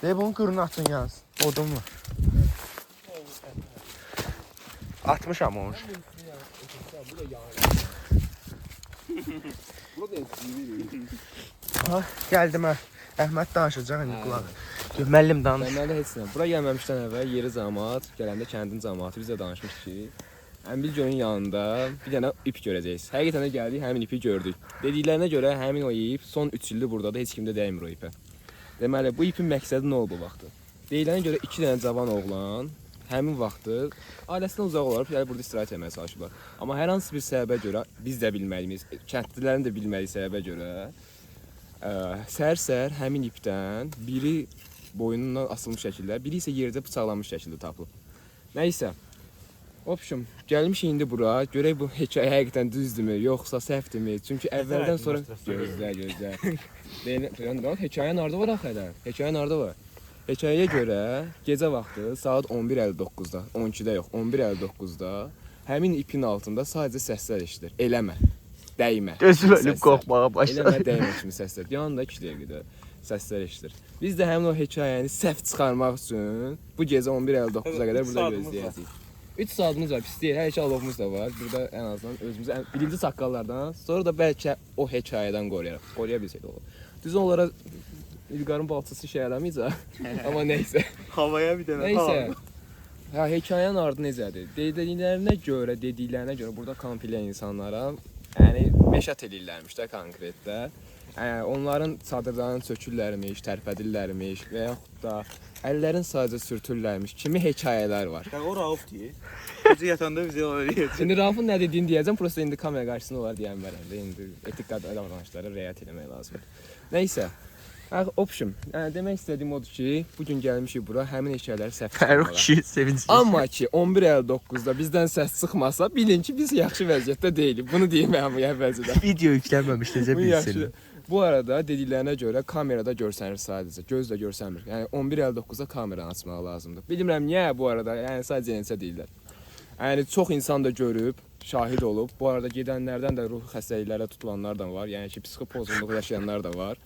De bunun qırını atın yansın. Odun var. Atmışam onu. Ha, gəldim ha. Əhməd danışacaq indi qulaq. Müəllim danış. Deməli heç nə. Bura gəlməmişdən əvvəl yeri cəmaət, gələndə kəndin cəmaəti bizə danışmışdı ki, Əmbil gölün yanında bir dənə ip görəcəksiniz. Həqiqətən də gəldik, həmin ipi gördük. Dediklərinə görə həmin o ip son 3 ildir burdadır, heç kimdə dəymir o ipə. Deməli, bu ipin məqsədi nə oldu bu vaxtı? Deyilənə görə 2 dənə cavan oğlan həmin vaxtı ailəsindən uzaq olaraq gəlib burada istirahət etməyə çalışıblar. Amma hər hansı bir səbəbə görə, biz də bilmədiyimiz, kəndlilərin də bilmədiyi səbəbə görə səhər-səhər həmin ipdən biri boynundan asılmış şəkildə, biri isə yerdə bıçaqlanmış şəkildə tapılıb. Nəysə, opşum, gəlmişik indi bura, görək bu hekayə həqiqətən düzdürmü, yoxsa səhvdirmi? Çünki əvvəldən sonra gözlə. Deyilən, hekayə narda var axı elə? Hekayə narda var? Hekayəyə görə gecə vaxtı saat 11:59-da, 12-də yox, 11:59-da həmin ipin altında sadəcə səslər eşidir. Eləmə, dəymə. Gözüm ölüb qorxmağa başladı. Eləmə, dəymə kimi səslər. Yanında 2 dəqiqədə səslər eşidir. Biz də həmin o hekayəni səhv çıxarmaq üçün bu gecə 11:59-a qədər burada gözləyəcəyik. 3 saatımız var, pis deyil, hər şey alovumuz da var. Burada ən azından özümüzü birinci saqqallardan, sonra da bəlkə o hekayədən qoruya bilsəydik olur. Düzən olaraq İlqarın balçası şey eləməyəcək, amma neysə. Havaya bir dənə. Neysə. Hə, hekayənin ardı necədir? Dediklərinə görə burada kamp eləyən insanlara, yəni məşət eləyirlərmiş də konkretdə. Onların çadırlarını sökürlərmiş, tərpədirlərmiş və yaxud da əllərin sadəcə sürtürlərmiş kimi hekayələr var. Ya o Rauf deyir. Gecə yatanda bizə öyrəyir. İndi Raufun nə dediyini deyəcəm, prosta indi kamera qarşısında olar deyən verəm də. İndi etik davranışlara riayət etmək lazımdır. Nəysə, option. Yəni demək istədiyim odur ki, bu gün gəlmişik bura həmin hekayələri səhv Fərux kişi sevinçli. Amma ki 11:59-da bizdən səs çıxmasa, bilin ki biz yaxşı vəziyyətdə deyilik. Bunu deyim hamıya əvvəlcədən. Video yüklənməmiş necə Bu bilsin. yaxşı. Bu arada dediklərinə görə kamerada görsənir sadəcə. Gözlə görsənmir. Yəni 11:59-da kameranı açmaq lazımdır. Bilmirəm niyə bu arada, yəni sadəcə neçə deyirlər. Yəni çox insan da görüb, şahid olub. Bu arada gedənlərdən də ruh xəstəliklərə tutulanlar da var. Yəni ki psixi pozğunluq yaşayanlar da var.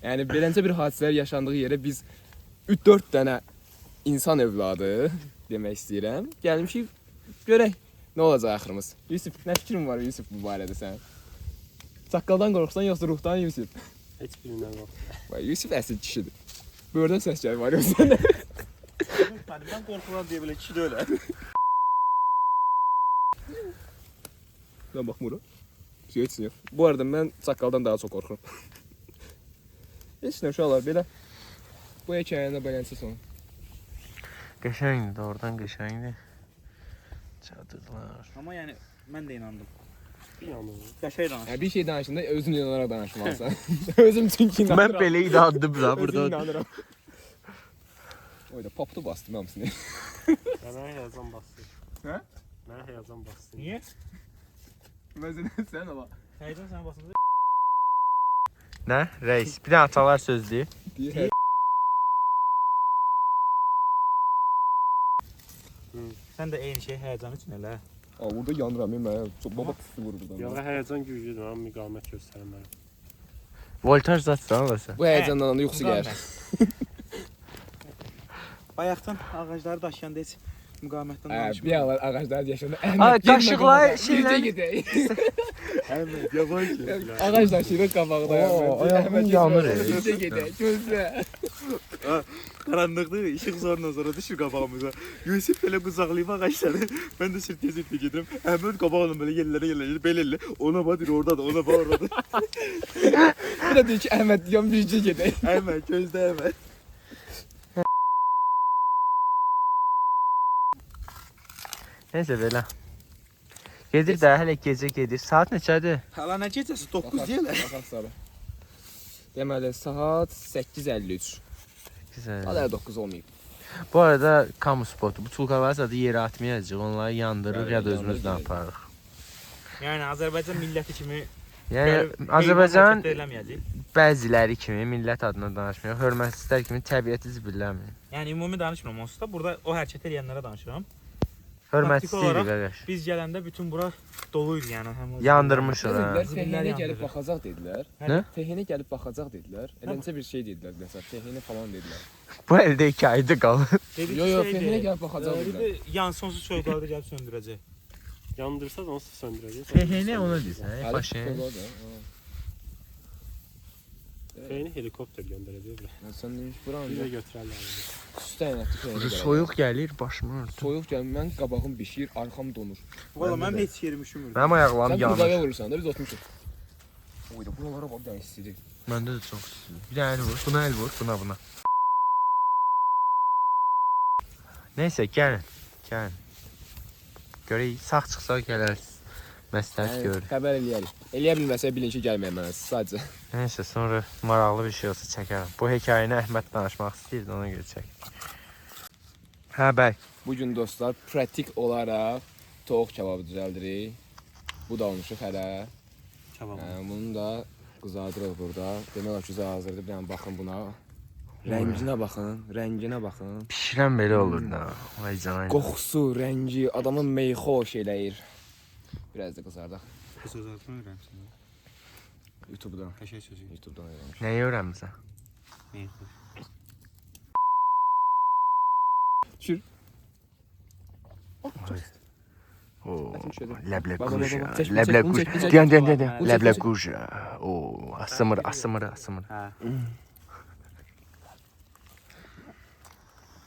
Yəni beləncə bir hadisələr yaşandığı yerə biz 3-4 dənə insan övladı demək istəyirəm. Gəlmişik görək nə olacaq axırımız. Yusuf, nə fikrin var Yusuf bu barədə sənin? Saqqaldan qorxsan yoxsa ruhdan Yusuf? Heç birindən qorxmuram. Vay Yusuf əsl kişidir. Burada səs gəlir var yoxsa nə? Məndən qorxulan deyə belə kişi də ölə. Mən baxmıram. Şey heç yox. Bu arada mən saqqaldan daha çox qorxuram. Heç nə uşaqlar belə. Bu hekayənin də beləncə sonu. Qəşəngdir, oradan qəşəngdir. Çadırlar. Amma yəni mən də inandım. İnanmıram. Qəşəng danış. Yəni bir şey danışında özün inanaraq danışmalısan. Özüm çünki inanıram. Mən belə inandım da Özüm burada. inanıram. Oyda popdu bastım hamısını. Mənə həyəcan bastı. Hə? Mənə həyəcan bastı. Niyə? Məsələn sən ala. Həyəcan sənə basınca. Nə? Reis. Bir dənə atalar sözdür. Deyir. Sən də eyni şey həyəcan üçün elə. Aa burada yanıram mən. Çox baba pisli vurur buradan. Yox, həyəcan güclüdür, amma müqavimət göstərmərəm. Voltaj zatsan olasa. Bu həyəcandan da yuxusu gəlir. Bayaqdan ağacları daşıyanda heç müqavimətdən Hə, danışmır. bir ağlar ağaclar yaşanır. Ay, qaşıqlar, şeylər- Əhməd, yalan ki. Ağac daşıyır qabağda. Oo, ayağım yanır. Gözlə gedək, gözlə. Qaranlıqdır, işıq sonra düşür qabağımıza. Yusuf belə qucaqlayıb ağacları. Mən də sürtə gedirəm. Əhməd qabağına belə yerlərə belə ona bax deyir ordadır, ona bax ordadır. Bir də deyir ki, Əhməd deyəm bircə gedək. Əhməd, gözlə Əhməd. Neysə belə. Gedir də hələ gecə gedir. Saat neçədir? Hala nə gecəsi 9 deyirlər. Baxaq sonra. Deməli saat 8:53. Güzel. Hələ 9 olmayıb. Bu arada kamu spotu. Bu çulkaları zaten yere atmayacaq. Onları yandırır ya da Yandırır, özümüzdən yandırır. aparırıq. Yəni Azərbaycan milləti kimi Yəni Azərbaycan eləməyəcək. bəziləri kimi millət adına danışmıyor. Hörmətsizlər kimi təbiəti zibilləmir. Yəni ümumi danışmıram onsuz da. Burada o hərəkət edənlərə danışıram. Hörmətsizlik olaraq qardaş. Biz gələndə bütün bura doluydu yəni. Həm o- Yandırmışıq ha. Dedilər, Zibillər Fehinə gəlib yandırır. baxacaq dedilər. Nə? Fehinə gəlib baxacaq dedilər. Eləncə bir şey dedilər məsələn. Fehinə falan dedilər. Bu əldə 2 ayda qalır. Dedi Yo ki, yo şeydir, Fehinə gəlib baxacaq dedilər. dedi, yansonsuz çölqarda gəlib söndürəcək. Yandırsa da onsuz söndürəcək. Fehene ona deyirsən, Hələ başı. tutulur da, ha. Feyni helikopter göndərəcəklər. Sən demiş buranı Bir də götürərlər. üstən atdı Fehinə. Soyuq gəlir, başımı örtür. Soyuq gəlir. Mən qabağım bişir, arxam donur. Valla Məndə mən də. heç yerim üşümür. Mənim ayaqlarım Sən yanır. buraya vurursan da biz oturmuşuq. Oyda buralara bax da istidir. Məndə də çox istidir. Bir dənə əl vur, buna əl vur, buna. Neysə, gəlin. Gəlin. Görək, sağ çıxsa gələrsiz. Məsləhət görürük. Xəbər eləyərik. Eləyə bilməsə bilin ki, gəlməyə mənə sadəcə. Neysə, sonra maraqlı bir şey olsa çəkərəm. Bu hekayəni Əhməd danışmaq istəyirdi, ona görə çək. Hə, bəy. Bu gün dostlar pratik olaraq toyuq kebabı düzəldirik. Bu da olmuşuq hələ. Kebab. Bunu da qızardırıq burada. Demək olar ki, hazırdır. Bir dənə baxın buna. Rənginə baxın, rənginə baxın. Pişirən belə olur da. Vay canına. Qoxusu, rəngi adamın meyxoş eləyir. Biraz da qızardaq. Bu söz artıq öyrənmişsən. YouTube-dan. Qəşəng sözü. YouTube-dan öyrənmişəm. Nəyi öyrənmisən? Neyi? Düşür. Oo, Baba, ləblə baba, quja, baba. Çək, ləblə bunu çək, quja. bunu çək. Deyən, Bunu çək, ləblə bunu çək. quja. Oo, asımır. Hə.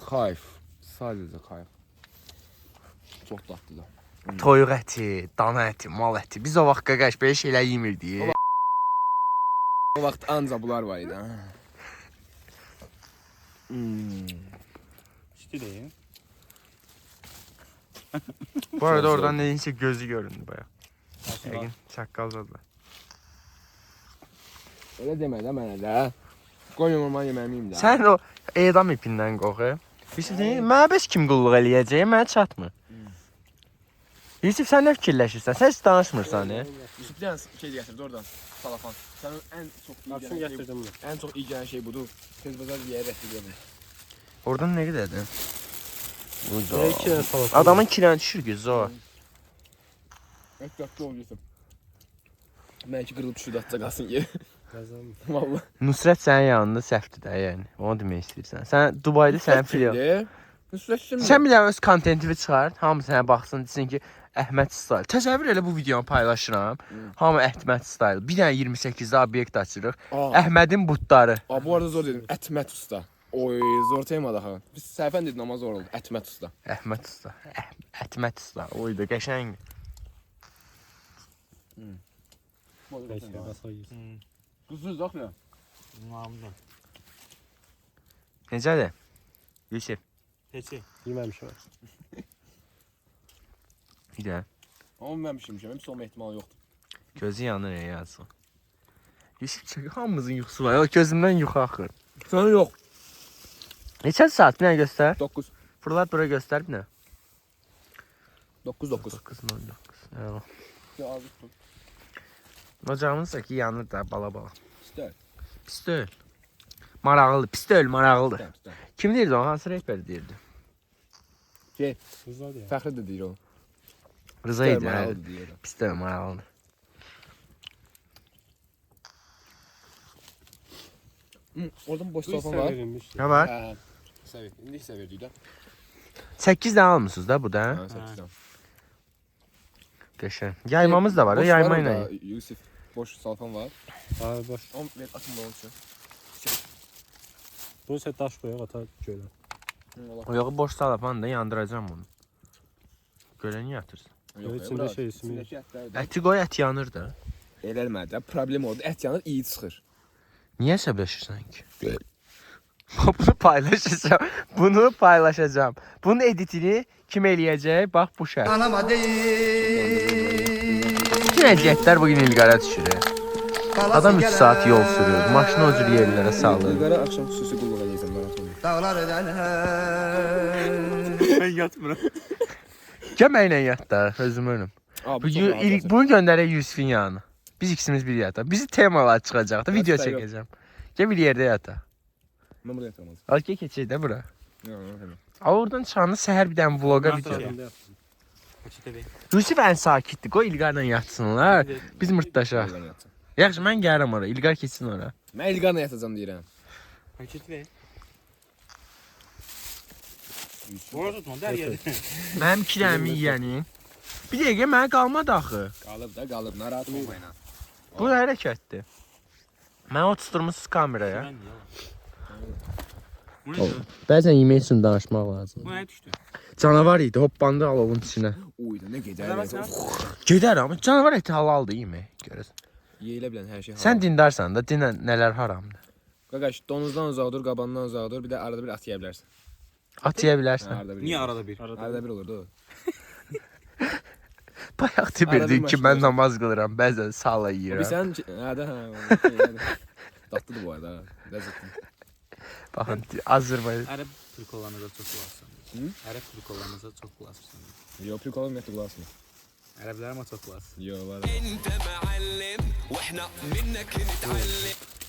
Kayf. Sadəcə kayf. Çox dadlıdır. Toyuq əti, dana əti, mal əti. Biz o vaxt qaqaş belə şeylər yemirdik. O vaxt anca bunlar var idi. Ciddi deyim. Bu arada oradan neyinse gözü göründü baya. Yəqin çaqqal zadılar. Elə demə də mənə də. Qoy normal yeməyim də. Sən o edam ipindən qorxu. Yusuf deyir, mənə bəs kim qulluq eləyəcək, mənə çatmır. Yusuf, sən nə fikirləşirsən? Sən heç danışmırsan, Yusuf bir dənə şey gətirdi oradan. Salafan. Sən ən çox iyi Açın gələn şey, gətirdim bunu. ən çox iyi gələn şey budur. Tez bazar yeyər rəhbər. Oradan nə qədərdir? Ya iki tane salata. Adamın kirəni düşür ki, zo. Et qatlı ol Yusuf. Mənki qırılıb düşürdü atca qalsın yer. Yazam. Vallahi. Nusrət sənin yanında səhvdir də, yəni. Onu demək istəyirsən. Sən Dubayda sənin film. Nusrət şimdi. Sən bir dənə öz kontentini çıxart, hamı sənə baxsın, desin ki, Əhməd Style. Təsəvvür elə bu videonu paylaşıram. Hamı Əhməd Style. Bir dənə 28-də obyekt açırıq. Əhmədin butları. Bu arada zor dedim. Ətmət usta. Oy, zor temadır ha. Biz səhvən dedim amma zor oldu. Ətmət usta. Əhməd Usta. Ətməd Usta. Oydu, qəşəng. Neyse nasıl yiyorsun? Duzsuz baxmıyor. Namda. Necədir? Yusuf. Keçi. Yememişim. Bir də Amma mən pişirmişəm. Heç olma ehtimalı yoxdur. gözü yanır yazsın. Yusuf çək, hamımızın yuxusu var. Gözümdən yuxu axır. Sana yox. Neçə saat? Bir dənə göstər. 9. Fırlat bura göstər bir dənə. 9. 9:09. Eyvallah. Ya azı tut. Ocağımız da ki yanır da bala. İstər. Pis deyil. Maraqlıdır. Pis deyil, maraqlıdır. İstər. Kim deyirdi o? Hansı rehber deyirdi? Hızlı ya. Fəxri də deyir o. Rıza idi. hə. Maraqlı deyir. Pis deyil, maraqlıdır. Oradan boş Bu salfan hisse var. verilmiş. Nə var? Hə. Hissə ver. İndi hissə verdik də. 8 dənə almısınız da bu da. Hə, 8-dən. Qəşəng. Yaymamız da var. Boş Yayma orada, ilə. Yusuf. Boş salfan var. Abi boş. Onu ver, atın bana üçün. Bunu sen taş koyuyor ata göle. O yox, boş salafanı da yandıracağam bunu. Gölə niyə atırsın? Evet, içində şey ismi. Əti qoy, ət yanır da. Eləmədi də. Problem oldu. Ət yanır, iyi çıxır. Niyə əsəbləşirsən ki? Bunu paylaşacağım. Bunu paylaşacağım. Bunun editini kim eləyəcək? Bax bu şərt. Anama deyil. Bütün əziyyətlər bugün İlqara düşür. Adam 3 saat yol sürür. Maşını o cür yerlərə salır. İlqara axşam xüsusi qulluq eləyəcəm maraqlı. Dağlar ödən Ben yatmıram. Gəl mənlə yat da, özüm ölüm. Bunu göndərək Yusuf'un yanına. Biz ikisimiz bir yata. Bizi temalar çıxacaq da, video Yox. çəkəcəm. Gəl bir yerdə yata. Mən burada yatamaz. Al ki keçək də bura. Yox, yox. Al oradan çıxanda səhər bir dənə vloga Rahat video. ol. Keçi bey. Yusuf ən sakitdir. Qoy İlqarla yatsınlar. Biz mırtdaşaq. Yaxşı, mən gəlirəm ora. İlqar keçsin ora. Mən İlqarla yatacam deyirəm. Keçi bey. Orada tutma der yerde. Mənim 2 dənəmi yiyənin. Bir dəqiqə mənə qalmadı axı. Qalıb da, qalıb. Narahat olmayın. Bu hərəkətdir. Mən o tutturmusunuz kameraya. Bu ne? Bəzən yemək üçün danışmaq lazım. Bu ne düştü? Canavar idi, hoppandı alovun içinə. Uydu, nə gedər. Bana bak sen. Gedər amma canavar eti halaldır yemək. Görürsən. Yeyilə bilən hər şey. Sən dindarsan da, dinən nələr haramdır. Qaqaş, donuzdan uzaq dur, qabandan uzaq dur. Bir də arada bir at yeyə bilərsən. At yeyə Hə, bilərsən. arada bir. Niye arada bir? Arada bir olur da. Bayaq bilirdik ki, maşın mən namaz qılıram, bəzən sala Bir yeyirəm. sən hə də hə. Tatlıdır bu arada. Ləzzətli. Baxın, Azərbaycan. Arap Türk olanınıza çok bulasın. Arap Türk olanınıza çok bulasın. Yo, prik olum yatı bulasın. Araplarıma çok bulasın. Yo, var.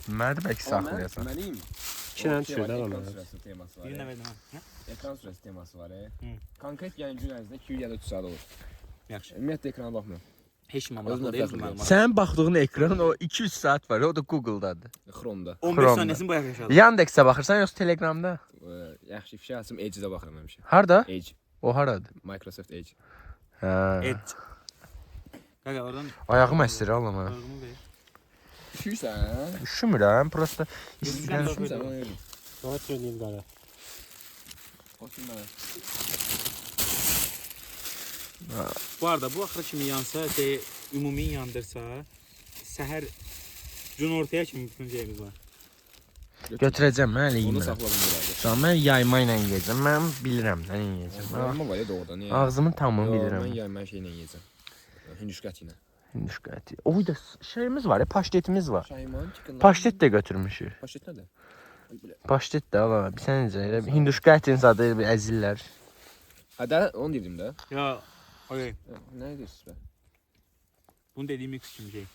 Mənə də bəlkə saxlayasan. Mənim. İki dənə düşür də ona. Teması var. Birine verdim ha. Ekran sürəsi teması var. Hı. Konkret yəni gün ərzində 2 ya da 3 saat olur. Yaxşı. Ümumiyyətlə ekrana baxmıram. Heç mi Özümə maraqlı değil fəxr məlumat? Sənin baxdığın ekran o 2-3 saat var, o da Google-dadır. Chrome-da. 15 Chrome'da. saniyesini bayağı yaşadım. Yandex-ə baxırsan yoxsa Telegramda? Yaxşı ifşa açım, Edge-də baxıram həmişə. Harda? Edge, O haradır? Microsoft Edge. Hə. Et. Kanka oradan Ayağım əsir alama. yorgumu ver. Üşüysən? Üşümürəm, prosta Üşüsən, Üşüysən, ona verin. Sonra söyleyeyim gara. Olsun mənə. Bu arada bu axıra kimi yansa, ümumi yandırsa, səhər gün ortaya kimi bütün şeyimiz var. Götürəcəm mən elə Onu yemirəm. saxladım burada. Tamam, mən yayma ilə yeyəcəm. Mən bilirəm nə yeyəcəm. Amma var ya doğrudan. Niyə? Ağzımın tamamını Yo, bilirəm. mən yayma şeylə yeyəcəm. Hinduşka ətiylə. Hinduşka əti. Oy da şeyimiz var, paştetimiz var. Şayman chicken. Paştet də götürmüşük. Paştet nədir? Paştet də ala. Bir sən necə elə hinduşka ətinin zadı bir əzillər. Ha da onu dedim də. Ya, okey. Nə edirsiz be? Bunu dediğim ilk için şey.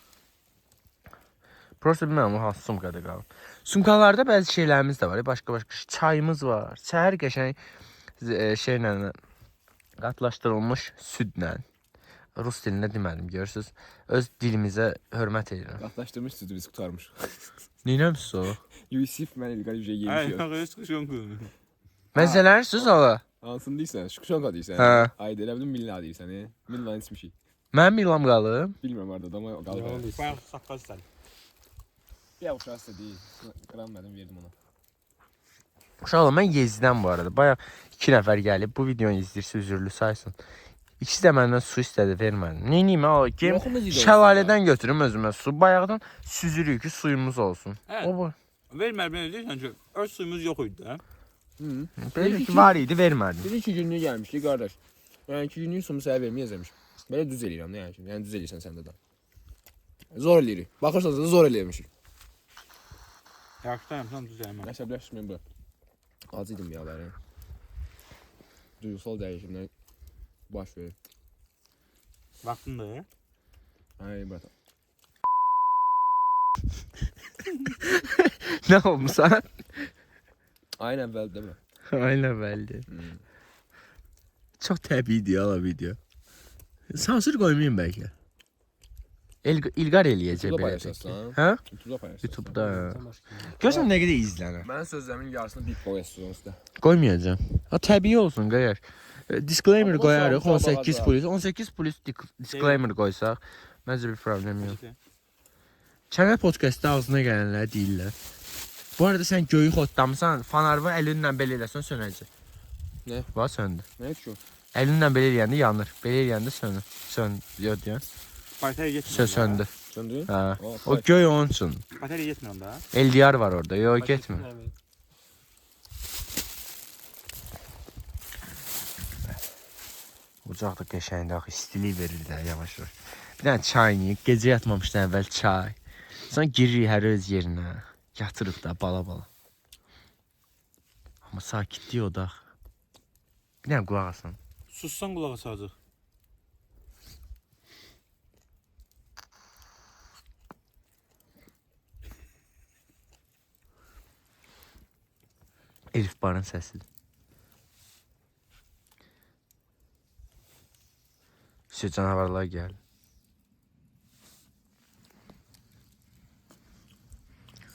Prosta bilmirəm o hansı sumkada qalıb. Sumkalarda bəzi şeylərimiz də var. Başqa çayımız var. Səhər qəşəng şeylə qatlaşdırılmış südlə. Rus dilində demədim, görürsüz. Öz dilimizə hörmət edirəm. Qatlaşdırmış südü biz qutarmış. Neynəmsiz o? Yusif mən İlqar yüzə Ay, yemişim. yok, sıkışın kızım. Məzələrsiniz ala? Hansını deyirsən? Şukşonka deyirsən? Hə. Ay elə bildim Milna deyirsən. Milna içmişik. Mənim milam qalıb. Bilmirəm harda amma qalıb. Bayağı sakal istedim. Ya uşaq istədi. Qram mənim verdim ona. Uşaqlar, mən Yezdidən bu arada. Bayaq 2 nəfər gəlib. Bu videonu izləyirsə üzürlü saysın. İkisi də məndən su istədi, vermədim. Neyniyim mən? Gem Yoxumuz idi şəlalədən götürüm özümə su. Bayaqdan süzürük ki, suyumuz olsun. Evet. O bu. Vermer ben ödeysen çünkü öz suyumuz yok oydu ha. Belə ki, var idi, vermədim. Biz 2 günlük gəlmişdik qardaş. Yəni 2 günlük sumu sənə verməyəcəmiş. Belə düz eləyirəm nə yəni. Yəni düz eləyirsən səndə də. Zor eləyirik. Baxırsanız da zor eləyirmişik. Yaxşıdan yapsam düzelmem. Əsəbləşməyim bu. Acı idim ya bəri. Duygusal dəyişimlər baş verir. Vaktinde ya. Ay brata. Nə olmusan? Ayın əvvəl demə. Aynen bəlli. Çox təbiidir ala video. Sansür qoymayım bəlkə. İlqar eləyəcək YouTube'da belə. paylaşırsan. Hə? YouTube'da paylaşırsan. YouTube'da. Görsən nə qədər izlənir. Mən sözlərimin yarısını bip qoyasın üstə. Qoymayacağam. Ha təbii olsun qoyar. Disclaimer Ama o qoyarıq sağ- 18 sağ- plus. 18 plus disclaimer qoysaq məncə bir problem yox. Okey. Çənə podkastda ağzına gələnlər deyirlər. Bu arada sən göyü xotlamısan, fanarını əlinlə belə eləsən sönəcək. Nə? Bax söndü. Nə ki o? Əlinlə belə eləyəndə yanır. Belə eləyəndə sönür. Yox deyən. Batarya yetmiyor. Söndü. Söndü? Hə. O, O göy onun üçün. Batarya yetmiyor da. LDR var orada. Yox getmir. Ocaq da qəşəngdir, axı istilik verir də yavaş-yavaş. Bir dənə çaynik, gecə yatmamışdan əvvəl çay. Sonra giririk hər öz yerinə. Yatırıq da bala-bala. Amma sakitlik odaq. Bir dənə qulaq asın. Sussan kulağı sağcık. Elif barın səsidir. Şu canavarlar gəl.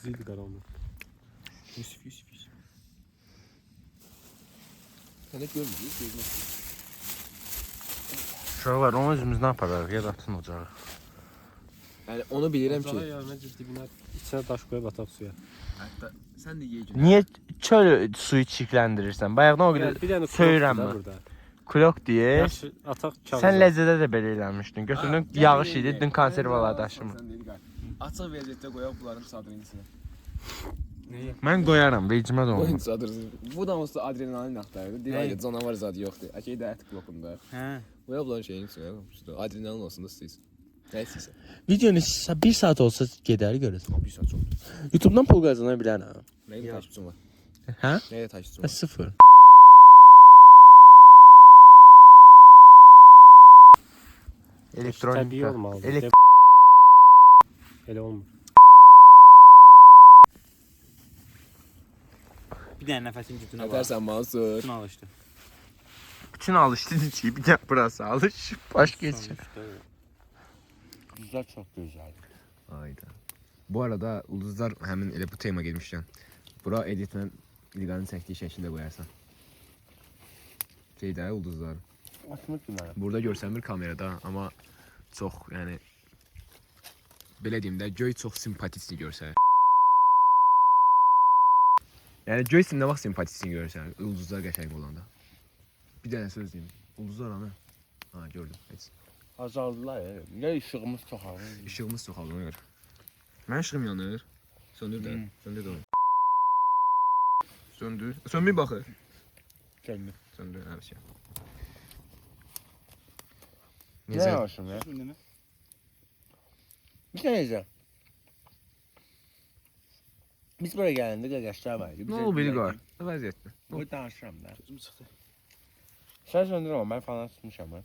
Zil qaranlıq. Yusuf. Sən də görmürük, gözünə. Uşaqlar, onu özümüzdən apararıq, ya da atın ocağı. Yəni onu bilirəm ki. Ocağa yəni dibinə içə daş qoyub ataq suya. Hətta sən də yeyəcək. Niyə çöl suyu çirkləndirirsən? Bayaqdan o Bir qədər dənə söyürəm da mən. burada. Kulok deyə. Yaxşı ataq kağıza. Sən ləzzədə də belə eləmişdin. Götürdün, yağış idi, dün konservalar daşımı. Açıq vəziyyətdə qoyaq bunların çadırın içinə. Mən qoyaram, vecimə də Oyun onu. çadırı. Bu da olsa adrenalin axtarır. Deyir canavar zadı yoxdur. Əkey də ət blokunda. He. Qoya bunların şeyin içinə. Adrenalin olsun da istəyirsən. Nə istəyirsən? Videonu 1 saat olsa gedər görəsən. Bir saat çoxdur. YouTube-dan pul qazana bilərəm. Nə qədər takipçin var? Hə? Nə qədər takipçin var? 0. Təbii Elektronik. olmalıdır. Elə olmur. Bir tane nefesin gücüne bak. Ətərsən Mansur. Bütün alıştı. Bütün alışdın ki, bir də burası alış. Baş geçir. Güzel çok güzel. Hayda. Bu arada ulduzlar həmin elə bu tema girmişkən. Bura editlə İlqanın çəkdiyi şəkildə qoyarsan. Şeydə ulduzlar. Açmış bunları. Burada görsənmir kamerada, amma çox, yəni belə deyim də, göy çox simpatikli görsənir. Yəni göy nə vaxt simpatikli görsənir? Ulduzlar qəşəng olanda. Bir dənə söz deyim. Ulduzlar ana. Ha, gördüm. Heç. Azaldılar ya. Ne ışığımız çok ağır. İşığımız çox alınır. Mən işığım yanır. Söndür də. Söndür də onu. Söndü. Sönmür baxır. Gelmir. Söndü hər şey. Ne Necə? yavaşım ya? Bir tane yiyeceğim. Biz buraya geldiğinde gagaşlar vardı. Nə oldu biri qar? Vəziyyətdir. Bu danışıram da. Gözüm çıxdı. Sen söndür ama ben falan tutmuşam ben.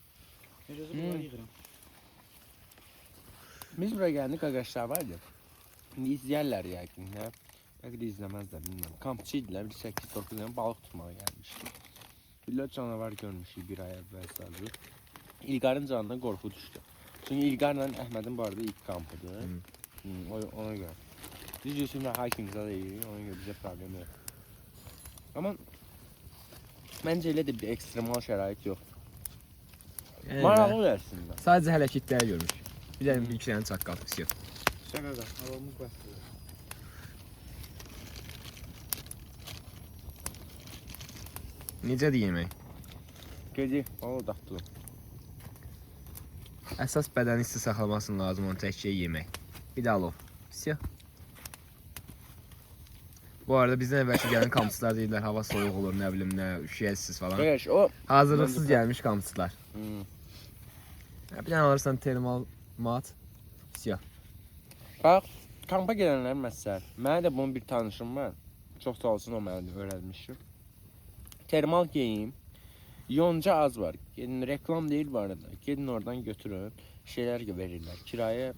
Gözüm bunları yığıram. Biz buraya geldik gagaşlar vardı. Şimdi izleyerler yakin ya. Belki de izlemezler bilmiyorum. Kampçıydılar. Bir 8-9 tane balık tutmaya gelmişti. Bir canavar görmüşük bir ay evvel sadece. İlgar'ın canından korku düştü. Çünkü İlgar'la Ahmet'in bu arada ilk kampıdır. Ona göre. Biz Yusuf'la hiking'da da iyi. Ona göre bize problem yok. Ama bence öyle de bir ekstremal şərait yox. Maraqlı versin də. Sadəcə hərəkətləri görmüş. Bir dənə bir iki dənə çaqqal pisiyor. Şaka da. Havamız bastı. Necədir yemək? Gedi, o dadlı. Əsas bədəni isti saxlamasın lazım onun tək şey yemək. Bir də alov. Pisiyor. Bu arada bizdən əvvəlki gələn kampçılar deyirlər hava soyuq olur, nə bilim nə, üşüyəsiz falan. Qardaş, o Hazırlıqsız gəlmiş kampçılar. Bir dənə alırsan termal mat. Pisiyor. bax, kampa gələnlər məsəl. Mənə də bunun bir tanışım var. Çox sağ olsun o mənə də öyrətmişdir. Termal geyim. Yonca az var. Gedin reklam değil bu arada. Gedin oradan götürün. Şeyler verirlər. Kiraya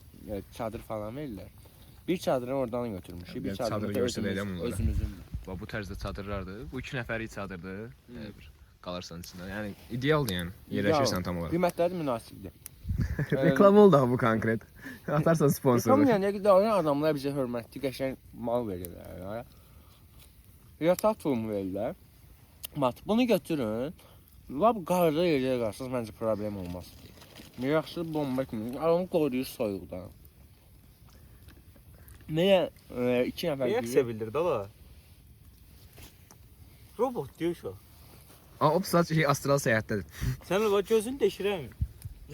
çadır falan verirlər. Bir çadırı oradan götürmüşük. Bir çadırı çadırı da göstərəcəm onlara. özümüzün. Bax bu tərzdə çadırlardır. Bu 2 nəfərlik çadırdır. Qalırsan içində. Yəni idealdır yəni. Yerləşirsən tam olaraq. Qiymətləri münasibdir. Reklam oldu ha bu konkret. Atarsan sponsoru. Reklam yəni ki, adamlar bizə hörmətli, qəşəng mal verirlər. Yataq tulumu verirlər. Mat, bunu götürün. Lap qarda yerdə qalsınız, məncə problem olmaz. Yaxşı bomba kimi. Adamı qoruyur soyuqdan. Nəyə 2 nəfər Reaksiya bildir dala. Robot diyor şu. O saç şey astral səyahətdədir. Sen o gözünü deşirəm.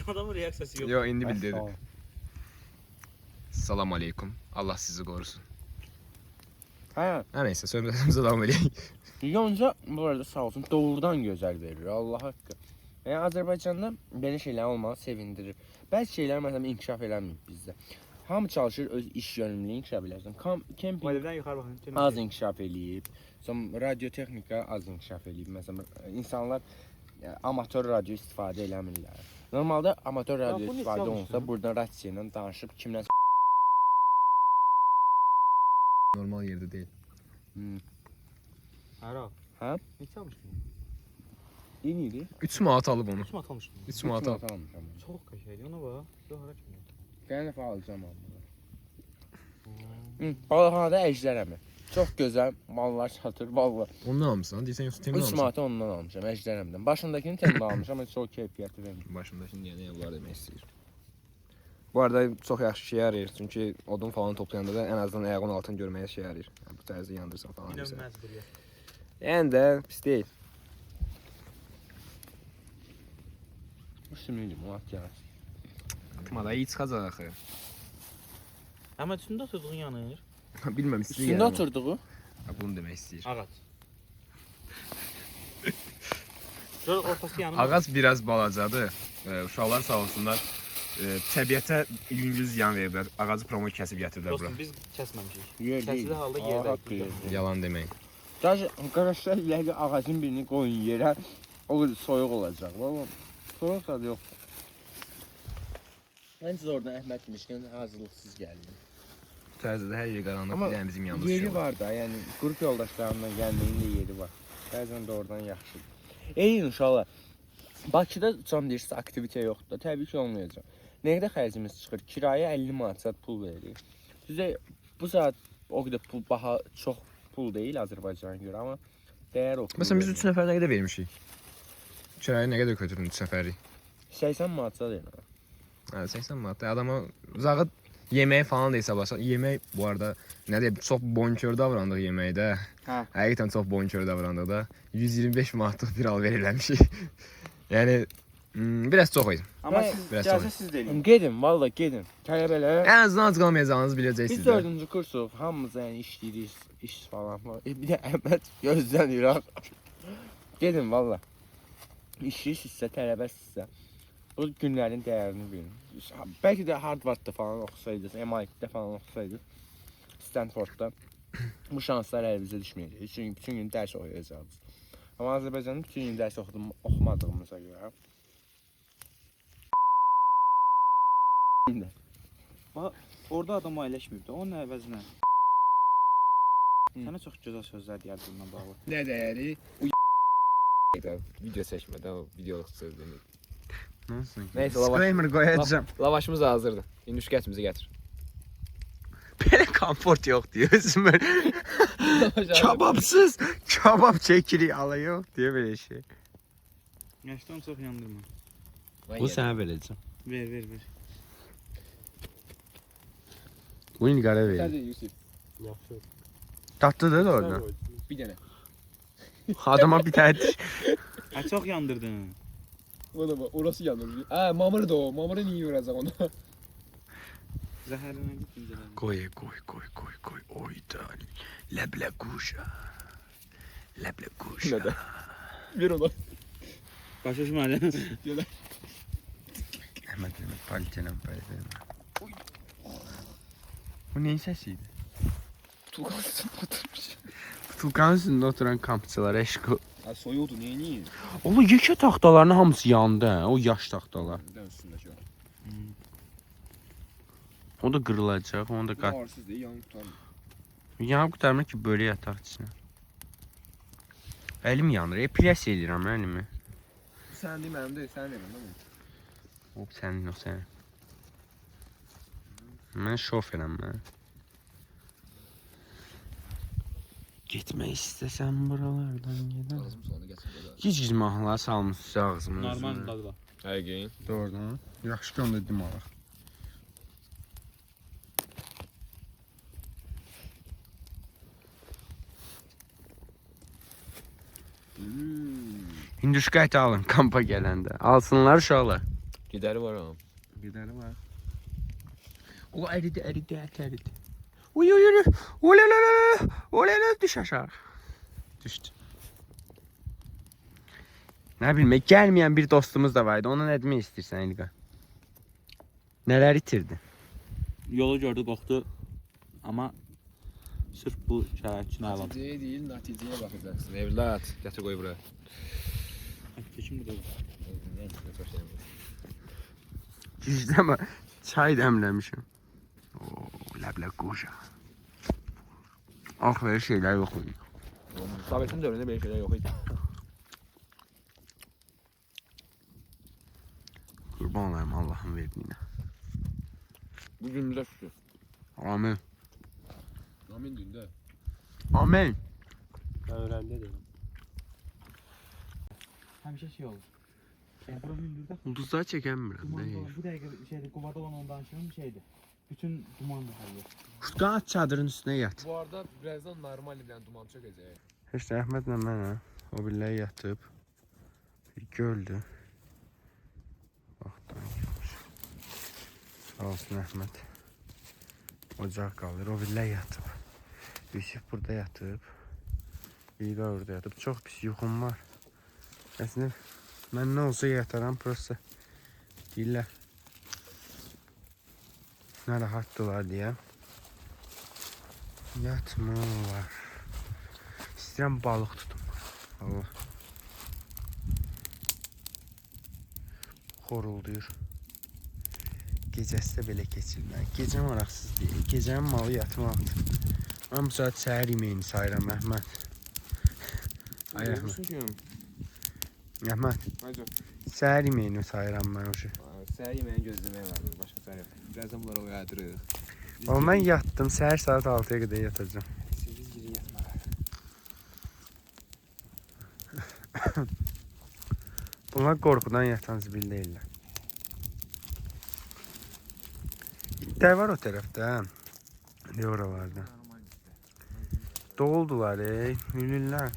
Adamın reaksiyası yok. Yo indi bildirdi. Salam aleykum. Allah sizi qorusun. Hə, Hər nəysə sözümüzə davam edək. Yonca bu arada sağ olsun doğrudan gözəl verir. Allah haqqı. Yəni Azərbaycanda belə şeylər olmağı sevindirir. Bəzi şeylər məsələn inkişaf eləmir bizdə. Hamı çalışır öz iş yönümlü inkişaf eləsin. Kemping Valivdən yuxarı baxın. az inkişaf eləyib. Sonra radiotexnika az inkişaf eləyib. Məsələn insanlar amatör radio istifadə eləmirlər. Normalda amatör radio bunu istifadə istəmişdim. olunsa buradan rasiya ilə danışıb kimlə Normal yerdə deyil. Hara. Hə? Ne çalmışdın? Yenidir. 3 manat alıb onu. Hiç mi atılmışdın? 3 manat al. almışam. Çok kaşaydı ona bak. Yok hara kimi. Bir dəfə alacağam onu. Balıqhanada əjdərəmi. Çox gözəl mallar satır, vallahi. Ondan almısan? Deyirsən yoxsa temizə 3 almısan? manata ondan almışam, əjdərəmdən. Başındakini təmin almışam, amma çox keyfiyyətli vermir. Başındakını deyənə bunlar demək istəyir. Bu arada çox yaxşı şey yarayır. Çünki odun falan toplayanda da ən azından ayağın altını görməyə şey yarayır. Yəni, bu tərzdə yandırsan falan. İnanılmaz buraya. Yəni də pis deyil. Bu sümüydü, muhat yanar. Mada iyi çıxacaq axı. Ama üstünde oturduğun yanır. Bilməm istəyir. Üstündə oturduğu. Bunu demək istəyir. Ağaç. Şöyle ortası yanır. Ağac biraz balacadır. Uşaqlar sağ olsunlar. Təbiətə yüngül ziyan veriblər. Ağacı promo kəsib gətirdilər bura. Dostum biz kesmemişik. Yer deyil. Kəsili halda Aa, yerdə. haqqı yerdə. Yalan demək. Qardaşlar iləri ağacın birini qoyun yerə. O soyuq olacaq. Valla soyuq tadı yox. Mən siz oradan Əhməd demişkən hazırlıqsız gəldim. Tərzdə hər yer qaranlıq, Amma bir dənə bizim yanımız yeri şey var. var da, yəni qrup yoldaşlarımla gəlməyin də yeri var. Bəzən də oradan yaxşıdır. Ey inşallah. Bakıda can deyirsə aktivite yoxdur. Təbii ki olmayacaq. Nə qədər xərcimiz çıxır? Kirayə 50 manat saat pul veririk. Sizə bu saat o qədər pul baha çox pul deyil Azərbaycana görə, amma dəyər o. Məsələn biz 3 nəfər nə qədər vermişik? Kirayə nə qədər götürdün 3 nəfəri? 80 manat deyil. Hə, 80 manat. Adama uzağı yemək falan da hesablasan. Yemək bu arada nə deyim, çox bonkör davrandıq yeməkdə. Hə. Həqiqətən çox bonkör davrandıq da. 125 manatlıq bir al verilmişik. Yəni Biraz çox idi. Amma Hey, siz biraz gəlsə sonra. siz də eləyin. Gedin, valla gedin. Tələbələr. Ən azından ac qalmayacağınızı biləcəksiniz. Biz 4-cü kursov, hamımız yəni işləyirik, iş falan. Bir də Əhməd gözdən İraq. Gedin valla. İşləyirsinizsə, tələbəsinizsə, bu günlərin dəyərini bilin. Bəlkə də Harvardda falan oxusaydınız, MIT-də falan oxusaydınız, Stanfordda bu şanslar əlinizə düşməyəcək. Çünki bütün gün dərs oxuyacaqsınız. Amma Azərbaycanda bütün gün dərs oxumadığımıza görə. Orada adam əyləşməyib də. Onun əvəzinə. Sənə çox gözəl sözlər deyər bununla bağlı. Nə dəyəri? Video çəkmədə o videoluq söz demir. Neyse Disclaimer qoyacağam. Lavaşımız hazırdır. İndi şükətimizi gətir. Belə komfort yox deyirsən mən. Kababsız kabab çəkirik ala yox deyə belə şey. Yaşdan çox yandırma. Bu sənə verəcəm. Ver. Bu İlqara ver. Sən də Yusuf. Yaxşı. Tatlıdır da orada. Bir dənə. Adama bir tane Hə, çox yandırdın. Ola bak, orası yanır. Ha, mamır da o. Mamırı niye yoracaq onu? Zəhərlənə gittin. koy. Oyda. Leble kuşa. Leble kuşa. Nə də? Ver ona. Başa düşməli. Ahmet palitenem. Bu neyin səsiydi? Tulkan sıçıp batırmış. Tulkanın üstündə oturan kampçılar eşq. Ha, soyuldu, niye? Oğlum yekə taxtaların hamısı yandı hə, o yaş taxtalar. Bir dənə üstündəki o. O da qırılacaq, onu da qat. Arsız değil, yanı tutan. Yanıb qutarmır ki, böyle yataq içinə. Əlim yanır, epilyasiya edirəm əlimi. Sən deyim, mənim deyil, sən verin, değil mi? Hop sənin o sənin. Mən şoferəm mən. Getmək istəsəm buralardan gedəm. Ağzım sonra gətir. Gic mahnılar salmışsınız ağzımın Normal özünə. dadı var. Həqiqin. Doğrudan. Yaxşı ki, onda dedim alaq. Hinduşka eti alın kampa gələndə. Alsınlar uşaqlar. Gidəri var ama. Gidəri var. O əridi, ət əridi. Uy. Olala, düş aşağı. Düşdü. Nə bilmək, gəlməyən bir dostumuz da vardı. Ona nə demək istəyirsən İlqa? Nələr itirdi? Yolu gördü, qorxdu. Amma sırf bu şərait üçün əlam. Nəticəyə deyil, nəticəyə baxacaqsın. Evlat, gətir qoy buraya. Keçim bu da. Gücləmə, çay dəmləmişim. Ləblə quşa. Ah, belə şeylər yox idi. Sovetin dövründə belə şeylər yox idi. Qurban olayım Allah'ın verdiyinə. Bu günümüzə şükür. Amin. Amin dündə. Amin. Öğrendi dedim. Həmişə şey olur. Yəni bura hündürdə Ulduzlar çəkənmirəm duman də. olan, bu dəqiqə şeydə quvada olan ondan danışıyorum şeydir. Bütün duman da hər yer. Şutqan at çadırın üstünə yat. Bu arada birazdan normal bir duman çökəcək. İşte Əhmədlə mən ha. O birləri yatıb. Bir göldü. Baxdan gəlmiş. Sağ olsun Əhməd. Ocaq qalır. O birləri yatıb. Yusuf burada yatıb. İlqa orada yatıb. Çox pis yuxum var. Əslində mən nə olsa yataram prosta. Deyirlər. Narahatdılar deyə. Yatmırlar. İstəyirəm balıq tutum. Allah. Xorulduyur. Gecəsi də belə keçirlər. Gecə maraqsız deyil. Gecənin malı yatmaqdır. Mən bu saat səhər yeməyini sayıram Əhməd. Ay Əhməd. Əhməd. Hacı. Səhər yeməyini sayıram mən o şey. Səhər yeməyin gözləməyə vardır. Başqa səhər yox. Birazdan bunları oyadırıq. Amma mən yatdım. Səhər saat 6-ya qədər yatacağım. Siz girin yatmağa. Bunlar qorxudan yatan zibil deyirlər. İtlər var o tərəfdə, hə? Ne oralarda? Doldular, hülürlər.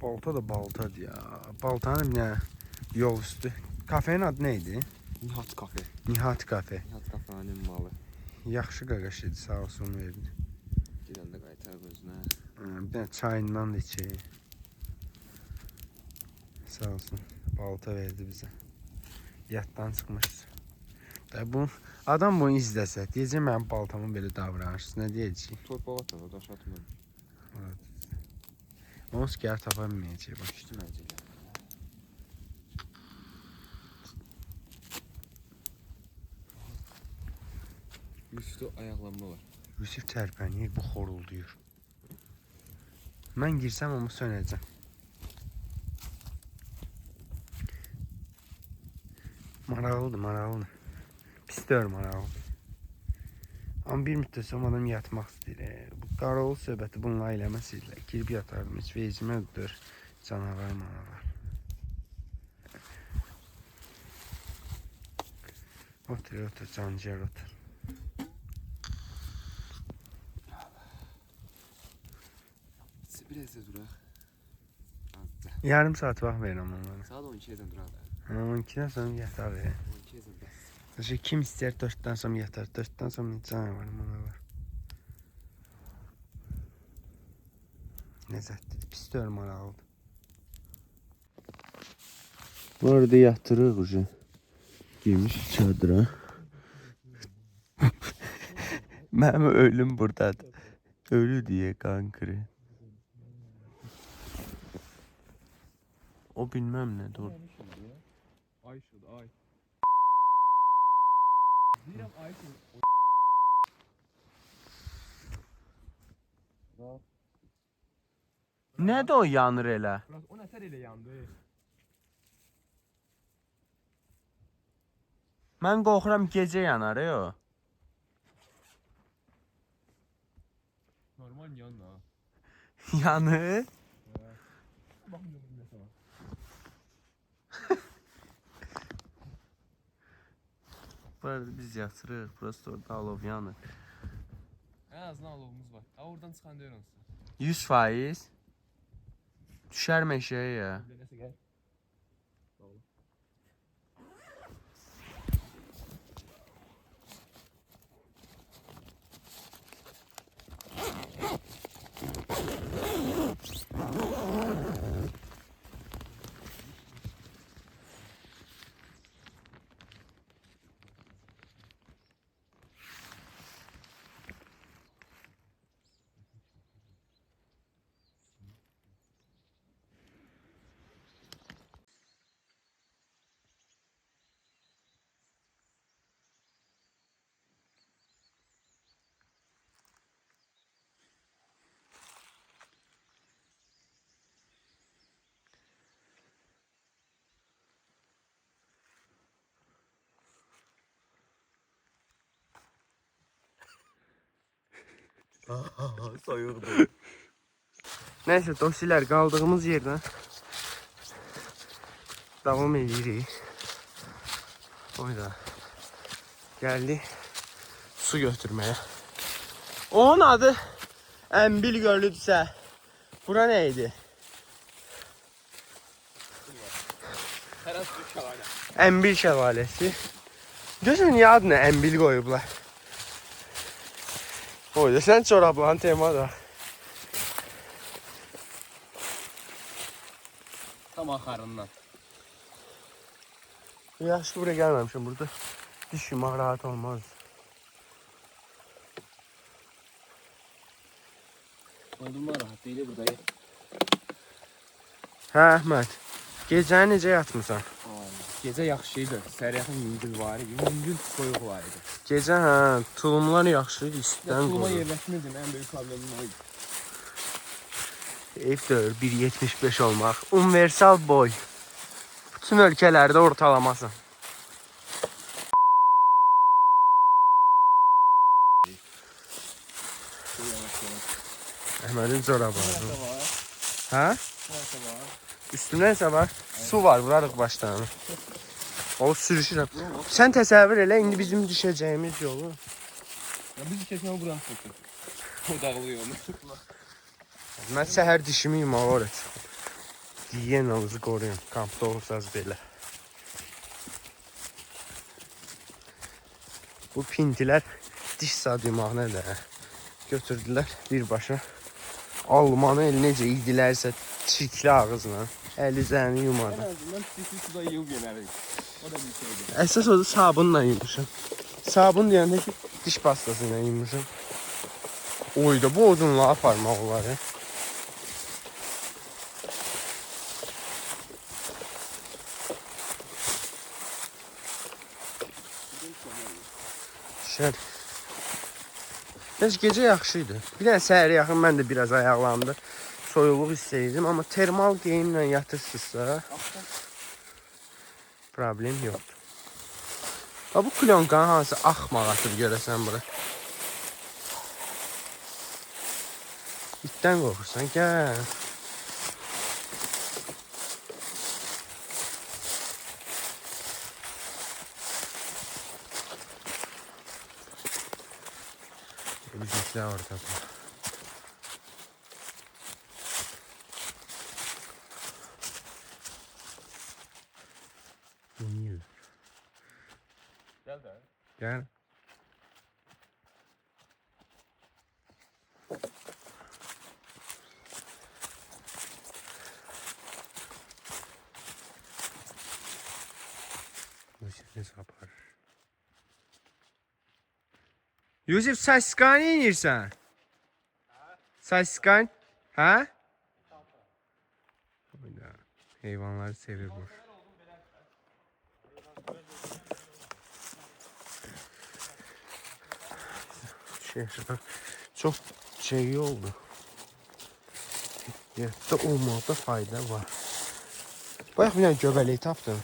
balta da baltadır ya. Baltanın ne? Yol üstü. Kafenin adı neydi? Nihat kafe. Nihat kafe. Nihat kafenin malı. Yaxşı qaqaş idi, sağ olsun verdi. Gedən də qaytar özünə. Bir tane çayından da içeyim. Sağ olsun. Balta verdi bize. Yatdan çıkmışız. Da bu adam bunu izləsə, deyəcək mənim baltamın belə davranışsız. Nə deyəcək? Torpaq atma, daş atma. Onsuz ki, tapa bilməyəcək. Bax. Düşdü məncə. Yusuf'da ayaqlanma var. Yusuf tərpənir, bu xorulduyur. Mən girsəm onu sönəcəm. Maraqlıdır, maraqlıdır. Pis deyil maraqlıdır. Amma bir müddət sonra adam yatmaq istəyir. Bu qarolu söhbəti bununla eləməsizlər. Girib yatardım, heç vecimə canavar manavar. Otur, otur, canciyar otur. Biraz da duraq. Azca. Yarım saat vaxt verirəm onlara. Saat 12-dən duraq da. 12-dən sonra yatar. 12-dən bəs. Çünki kim istəyər 4-dən sonra yatar, 4-dən sonra canavar manavar. Nəzətdir, pis deyil maraqlıdır. Bu arada yatırıq ucu. Girmiş çadıra. Mənim ölüm buradadır. Ölü deyə qankırı. O bilmem ne dur. Ay şurada, ay. Deyirəm ay şurada. Ne de o yanır elə? O nətər elə yandı? Mən qorxuram gecə yanar o. Normal yandı ha. Yanır. Baxın görüm nəsə var. Bu arada biz yatırıq. Burası orada alov yanır. Ən azından alovumuz var. Ha oradan çıxan deyir onsuz. 100%. Düşər meşəyə ya. Nəsə gəl. Soyuqdur. Neyse dostlar, qaldığımız yerdən davam edirik. Oyda gəldik su götürməyə. Onun adı Əmbil gölüdürsə, bura nə idi? Tərəf bir şəlalə. Əmbil şəlaləsi. Görürsən niyə adını Əmbil qoyublar? Oyda sən çorabların temada. Tam axarından. Yaxşı buraya gəlməmişəm. Burada düşmək rahat olmaz. Dondurma rahat deyil burada. Hə, Əhməd. Gecəni necə yatmısan? Gecə yaxşı idi. Səhər yaxın yüngül var idi. Yüngül soyuq var idi. Gecə hə, tulumlar yaxşı idi, istidən Tuluma qorur. yerləşmirdim. Ən böyük problemim o idi. Ev döyür 1.75 olmaq. Universal boy. Bütün ölkələrdə ortalaması. Əhmədin corabı. Hə? Üstündə nəsə var? Su var, vurarıq başdan. O sürüşürəm. Sən təsəvvür elə, indi bizim düşəcəyimiz yolu. Biz keçmə buranı tuttuk. O dağılıyor onu. Mən səhər dişimi yumağa oraya çıxdım. Gigiyenanızı qoruyun. Kampda olsanız belə. Bu pintilər diş zad yumağına da götürdülər birbaşa. Almanı el necə idilərsə çirkli ağızla əl üzərini yumadı. En azından pislik suda yığıb yemərik. O da bir şeydir. Əsas odur sabunla yumuşam. Sabun deyəndə ki diş pastası ilə yumuşam. Oyda bu odunla aparmaq olar. Şər. Heç gecə yaxşı idi. Bir dənə səhərə yaxın mən də biraz ayaqlandı. Soyuqluq hiss edirdim, amma termal geyimlə yatırsınızsa problem yoxdur. Ha, bu plyonkanın hansı axmaq atıb görəsən bura? İtdən qorxursan, gəl. Bizimkiler orada. Niye? Gel de. Gel. Ne sapar? Yusuf Saçkan inirsən? Saçkan? Hə? Heyvanları sevir bu. Çok şey oldu. Yətdə olmaqda fayda var. Bayaq bir dənə göbələk tapdım.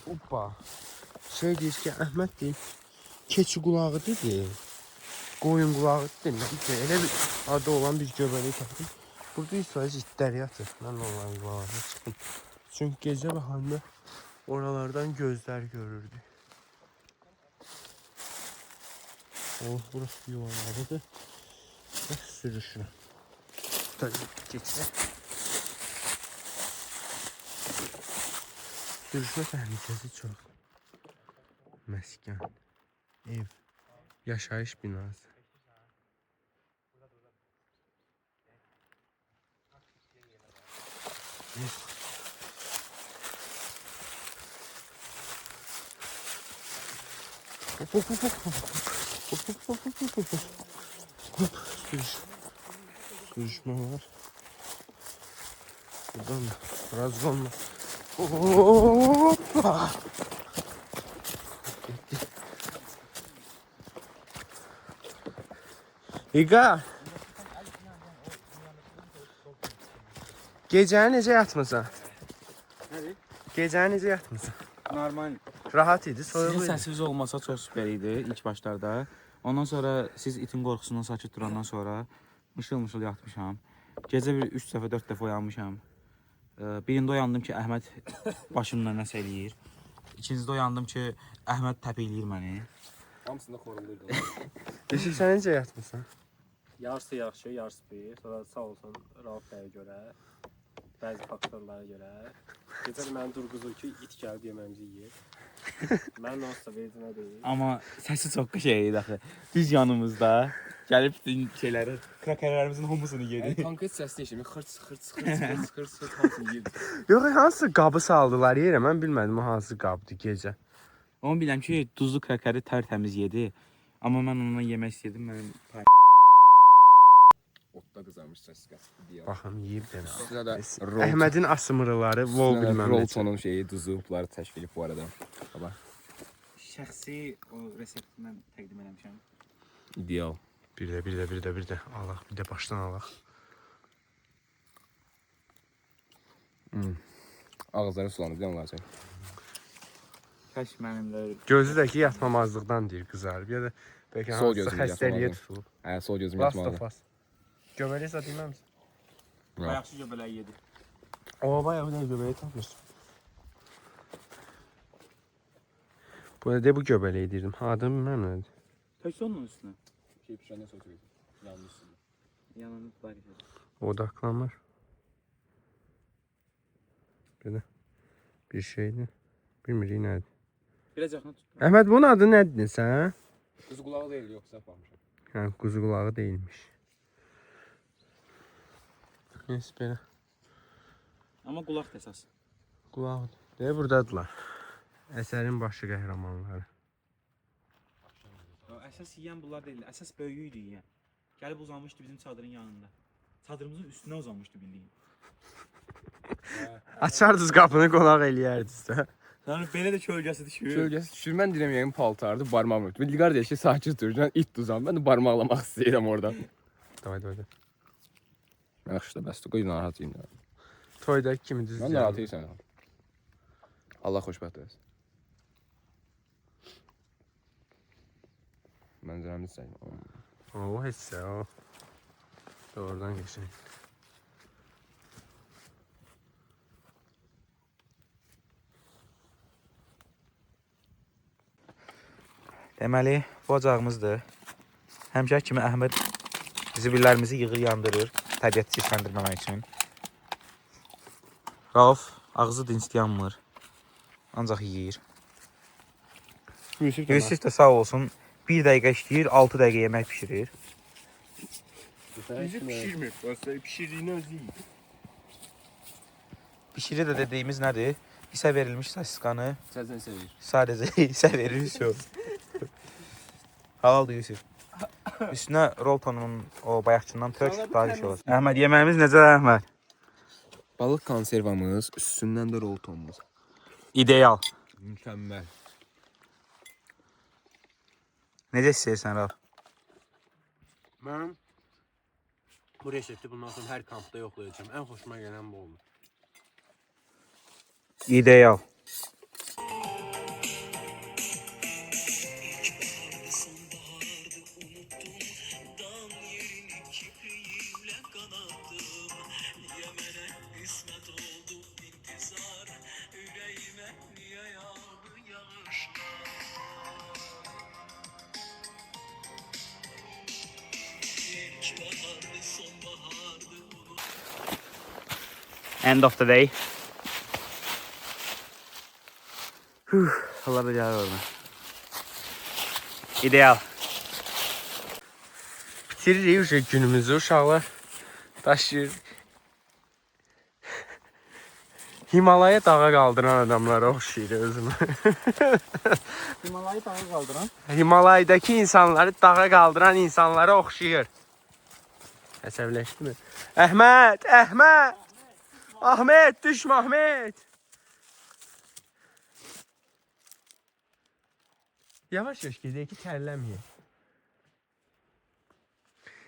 Hoppa. Şey deyir ki, Əhməd deyir, keçi qulağı dedi, qoyun qulağı dedi. Elə bir adı olan bir göbələk tapdım. Burada isfaiz itlər yatır. Mən onların qulağına çıxdım. Çünki gecə baxanda oralardan gözlər görürdü. Oh, burası yuvalarıdır. Ve sürüşürüm. Tabii geçse. Sürüşme tehlikesi çok. Mesken. Ev. Yaşayış binası. Hop hop hop hop. Hop hop hop hop hop hop. Sürüşme var. Buradan da razgonla. Hoppa. İqa. Gecəni necə yatmısan? Nədir? Gecəni necə yatmısan? Normal. Rahat idi, soyuq Sizin idi. səsiniz olmasa çox süper idi ilk başlarda. Ondan sonra siz itin qorxusundan sakit durandan sonra mışıl-mışıl yatmışam. Gecə bir 3 dəfə, 4 dəfə oyanmışam. Birində oyandım ki, Əhməd başımla nəsə eləyir. İkincide oyandım ki, Əhməd təpikləyir məni. Hamısında korulurdu. Yeşil sən necə yatmısan? Yarısı yaxşı, yarısı bir. Sonra sağ olsun Rauf bəyə görə, bəzi faktorlara görə. Geçən mənim durğuzur ki, it gəlib yeməmizi yeyir. Mən olsa vecinə deyil. Amma səsi çox şey idi axı. Düz yanımızda gəlib bütün şeyləri, krakerlərimizin humusunu yedi. Konkret səs deyişimi xırts hamısını yedi. Yox, hansı qabı saldılar yerə? Mən bilmədim o hansı qabdı gecə. Onu biləm ki, duzlu krakeri tərtəmiz yedi. Amma mən ondan yemək istəyirdim. Mənim Otda qızarmış səs qəsdi deyə. Baxın, yeyib denə. Üstünə də Əhmədin asmırıları, vol bilməm necə. Roltonun şeyi, duzluqları təşkil edib bu arada. Baba. şəxsi o resepti mən təqdim eləmişəm. İdeal. Bir də alaq, bir də başdan alaq. Ağızları sulanıb, bir olacaq. Kaç mənimlə Gözü də ki, yatmamazlıqdan deyir qızarıb. Ya da bəlkə Sol hansısa gözümü xəstəliyə yatmamazlıq. tutulub. Hə, sol gözüm Last yatmalı. of Us. Göbələk zat yeməmisən? bayaqçı göbələyi yedi. O, bayağı bir dənə göbələk tapmışsın. Bu ne bu göbələyi deyirdim. Adını bilməm nədir. Tək onun üstünə. Şey pişəndən sonra söyləyəcəm. Yanlış. Yanını var idi. Odaklanmır. Belə bir şeydir. Bilmirik nədir. Biraz yaxına tut. Əhməd, bunun adı nədir sən? Qız qulağı deyil, yoxsa yapmamışam. Hə, quzu qulağı deyilmiş. Neyse belə. Amma qulaq da əsas. Qulaq. Deyə buradadılar. Əsərin başı qəhrəmanları. Əsas yeyən bunlar deyil. Əsas böyüyü idi yeyən. Gəlib uzanmışdı bizim çadırın yanında. Çadırımızın üstünə uzanmışdı bildiyin. Açardınız qapını, qonaq eləyərdiniz də. Yəni belə də kölgəsi düşür. Kölgəsi düşür. Mən deyirəm yəqin paltardı, barmağım yoxdur. Bildiqar deyir ki, sakit dur. İt duzam. Mən də barmaqlamaq istəyirəm oradan. Davay. Yaxşı da bəsdir. Qoy narahatıyım. Toydakı kimi düz. Mən narahatıyım sən. Allah xoşbəxt etsin. Mənzərəmiz sən. O heç də o. Doğrudan geçelim. Deməli, bu ocağımızdır. Həmişə kimi Əhməd zibillərimizi yığır, yandırır, təbiəti çirkləndirməmək üçün. Rauf ağzı dinc yanmır, ancaq yeyir. Yusif də sağ olsun, 1 dəqiqə işləyir, 6 dəqiqə yemək pişirir. Bizi pişirmir. Pişirdiğini özü yiyir. Pişirir də dediyimiz nədir? İsə verilmiş sasiskanı Səzən sevir. sadəcə isə verir, şu. Halaldır Yusif. Üstünə Roltonun o bayaqçından tök dariş olur. Əhməd, yeməyimiz necə Əhməd? Balıq konservamız, üstündən də roltonumuz. İdeal. Mükəmməl. Necə istəyirsən Rauf? Mən bu resepti bundan sonra hər kampda yoxlayacağım. Ən xoşuma gələn bu olur. İdeal. End of the day. Allah bir yer orada. İdeal. Bitiririk günümüzü uşaqlar. Daşıyır. Himalaya dağa qaldıran adamlara oxşayır özümü. Himalayı dağa qaldıran. Himalayadakı insanları dağa qaldıran insanlara oxşayır. Əsəbləşdi mi? Əhməd! Əhməd! Ahmet! Düşmə Ahmet! Yavaş gedək ki, tərləməyək.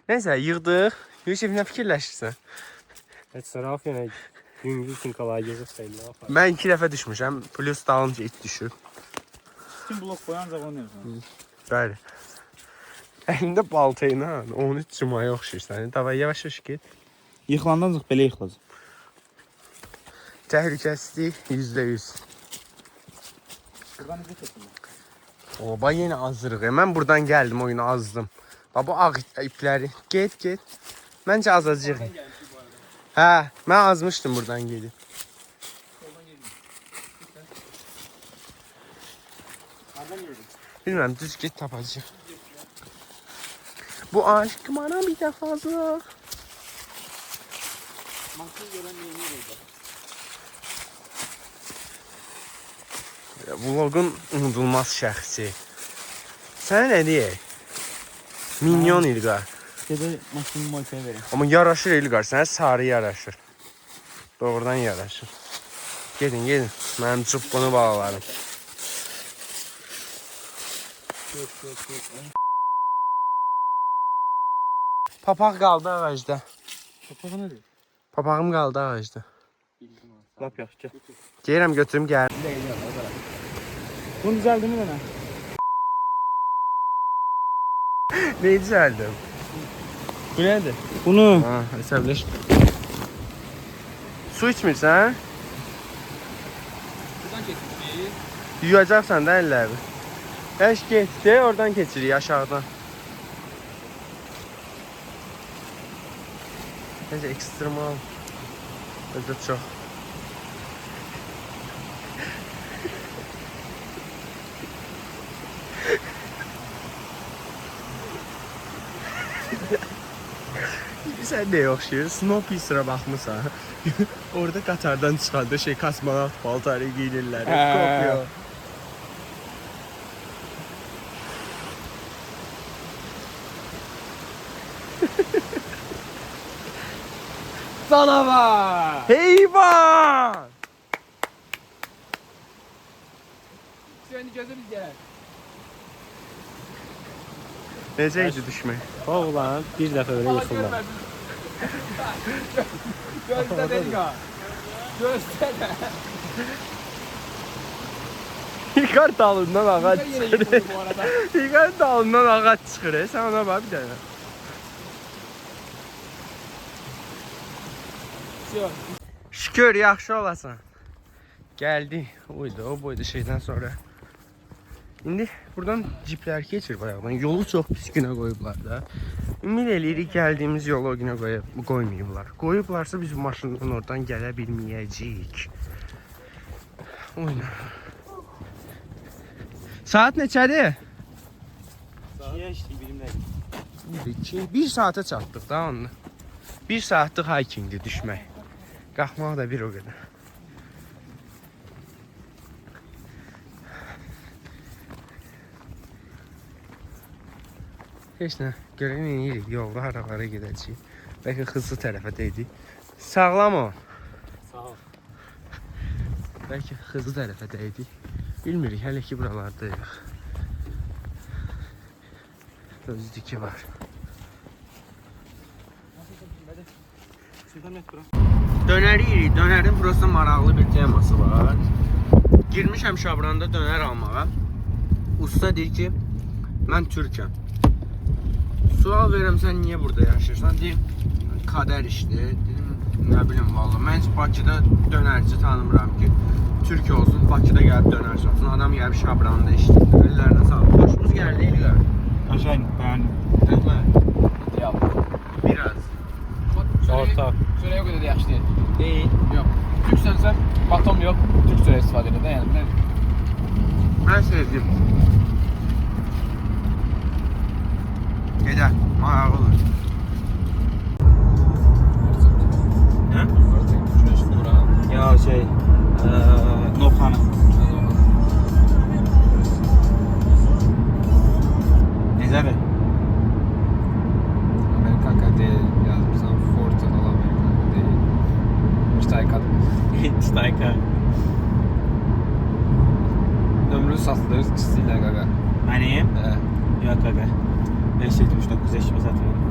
Nəysə, yığdıq. Yusif, nə fikirləşirsən? Heç Rauf yenə yüngül tinkalar yığıb sayılır. Mən 2 dəfə düşmüşəm. Plus dalınca it düşüb. Kim blok boyancaq onu yapsın. Bəli. Əlində balta ilə 13 cumaya oxşayırsan. Davay, yavaş get. Yıxılandan belə yıxılacaq. Təhlükəsizlik %100. Buradan necə keçilir? Oba, yenə azırıq. Mən buradan gəldim, oyunu azdım. Bax, bu ağ ipləri. Get. Məncə azacıq. Hə, mən azmışdım buradan gedib. Bilmirəm, düz get tapacaq. Bu aşk bana bir də fazla. Maksız gələn neyini burada? Vlogun unudulmaz şəxsi. Sənə nə deyək? Minyon İlqar. Gedə maşını moykaya verin. Amma yaraşır İlqar, sənə sarı yaraşır. Doğrudan yaraşır. Gedin. Mənim çuppunu balalarım. Papaq qaldı ağacda. Papağı nədir? Papağım qaldı ağacda. Lap yaxşı, gəl. Gəlirəm götürüm gəl. Bunu düzəldin mi mənə? Neyi düzəldim? Bu nədir? Bunu. Ha, əsəbləş. Su içmirsən? Buradan keçdik. Yuyacaqsan da əllərini. Gəç getdi, oradan keçirik aşağıdan. Necə ekstremal. Özü çox. Bilirsən nəyə oxşayır? Snowpiercer'a baxmısan. Orada Qatardan çıxanda kosmonavt paltarı giyinirlər. Kopuyor. Canavar! Heyvan! Seni gözümüz gələr. Necə idi düşmək? Oğlan bir dəfə belə yıxıldı. Gözdə dedik ha. Gözdə də. İlqar dalından ağac Yine çıxır. yıkıldı bu arada. İlqar dalından ağac çıxır. Sən ona bax bir dənə. Şükür, yaxşı olasan. Gəldi. Oydu, o boyda şeydən sonra. İndi buradan ciplər keçir bayaqdan. Yolu çox pis günə qoyublar da. Ümid eləyirik gəldiyimiz yolu o günə qoymayıblar. Qoyublarsa biz bu maşından oradan gələ bilməyəcəyik. Oyna. Saat neçədir? Şiyə işləyib bilimdə. 1 saata çatdıq da onunla. 1 saatlıq hikingdir düşmək. Qalxmaq da bir o qədər. Heç nə, görək nə yeyirik, yolda haralara gedəcəyik. Bəlkə hızlı tərəfə deyirik. Sağlam ol. Sağ ol. Bəlkə hızlı tərəfə deyirik. Bilmirik, hələ ki buralardayıq. Özlükü var. Dönər yeyirik. Dönərin burası maraqlı bir teması var. Girmişəm Şabranda dönər almağa. Usta deyir ki, mən Türkəm. Sual verirəm, sən niyə burada yaşayırsan? Deyim, kadər işdir. Dedim, nə bilim valla. Mən heç Bakıda dönərci tanımıram ki, Türk olsun, Bakıda gəlib dönər satın. Adam gəlib Şabranda işləyir. Əllərinə sağlıq. Xoşumuz gəldi, İlqar. Aşağı beğendim. Yap. Biraz. Orta. Süre yok öyle yaşlı değil. Değil. Yok. Türksen sen batom yok. Türk süre istifade edilir. Yani ne? Ben sevdim. Gedək, maraq olur. Hə? Ya şey, Nokhanı. Necədir? Amerikan değil yazmışsam Forza da Amerikan değil. Stayka. Stayka. Ömrü satılır istiyle gaga. Mənim? He. Yox qaqa. 579 yaşımı satmıyorum.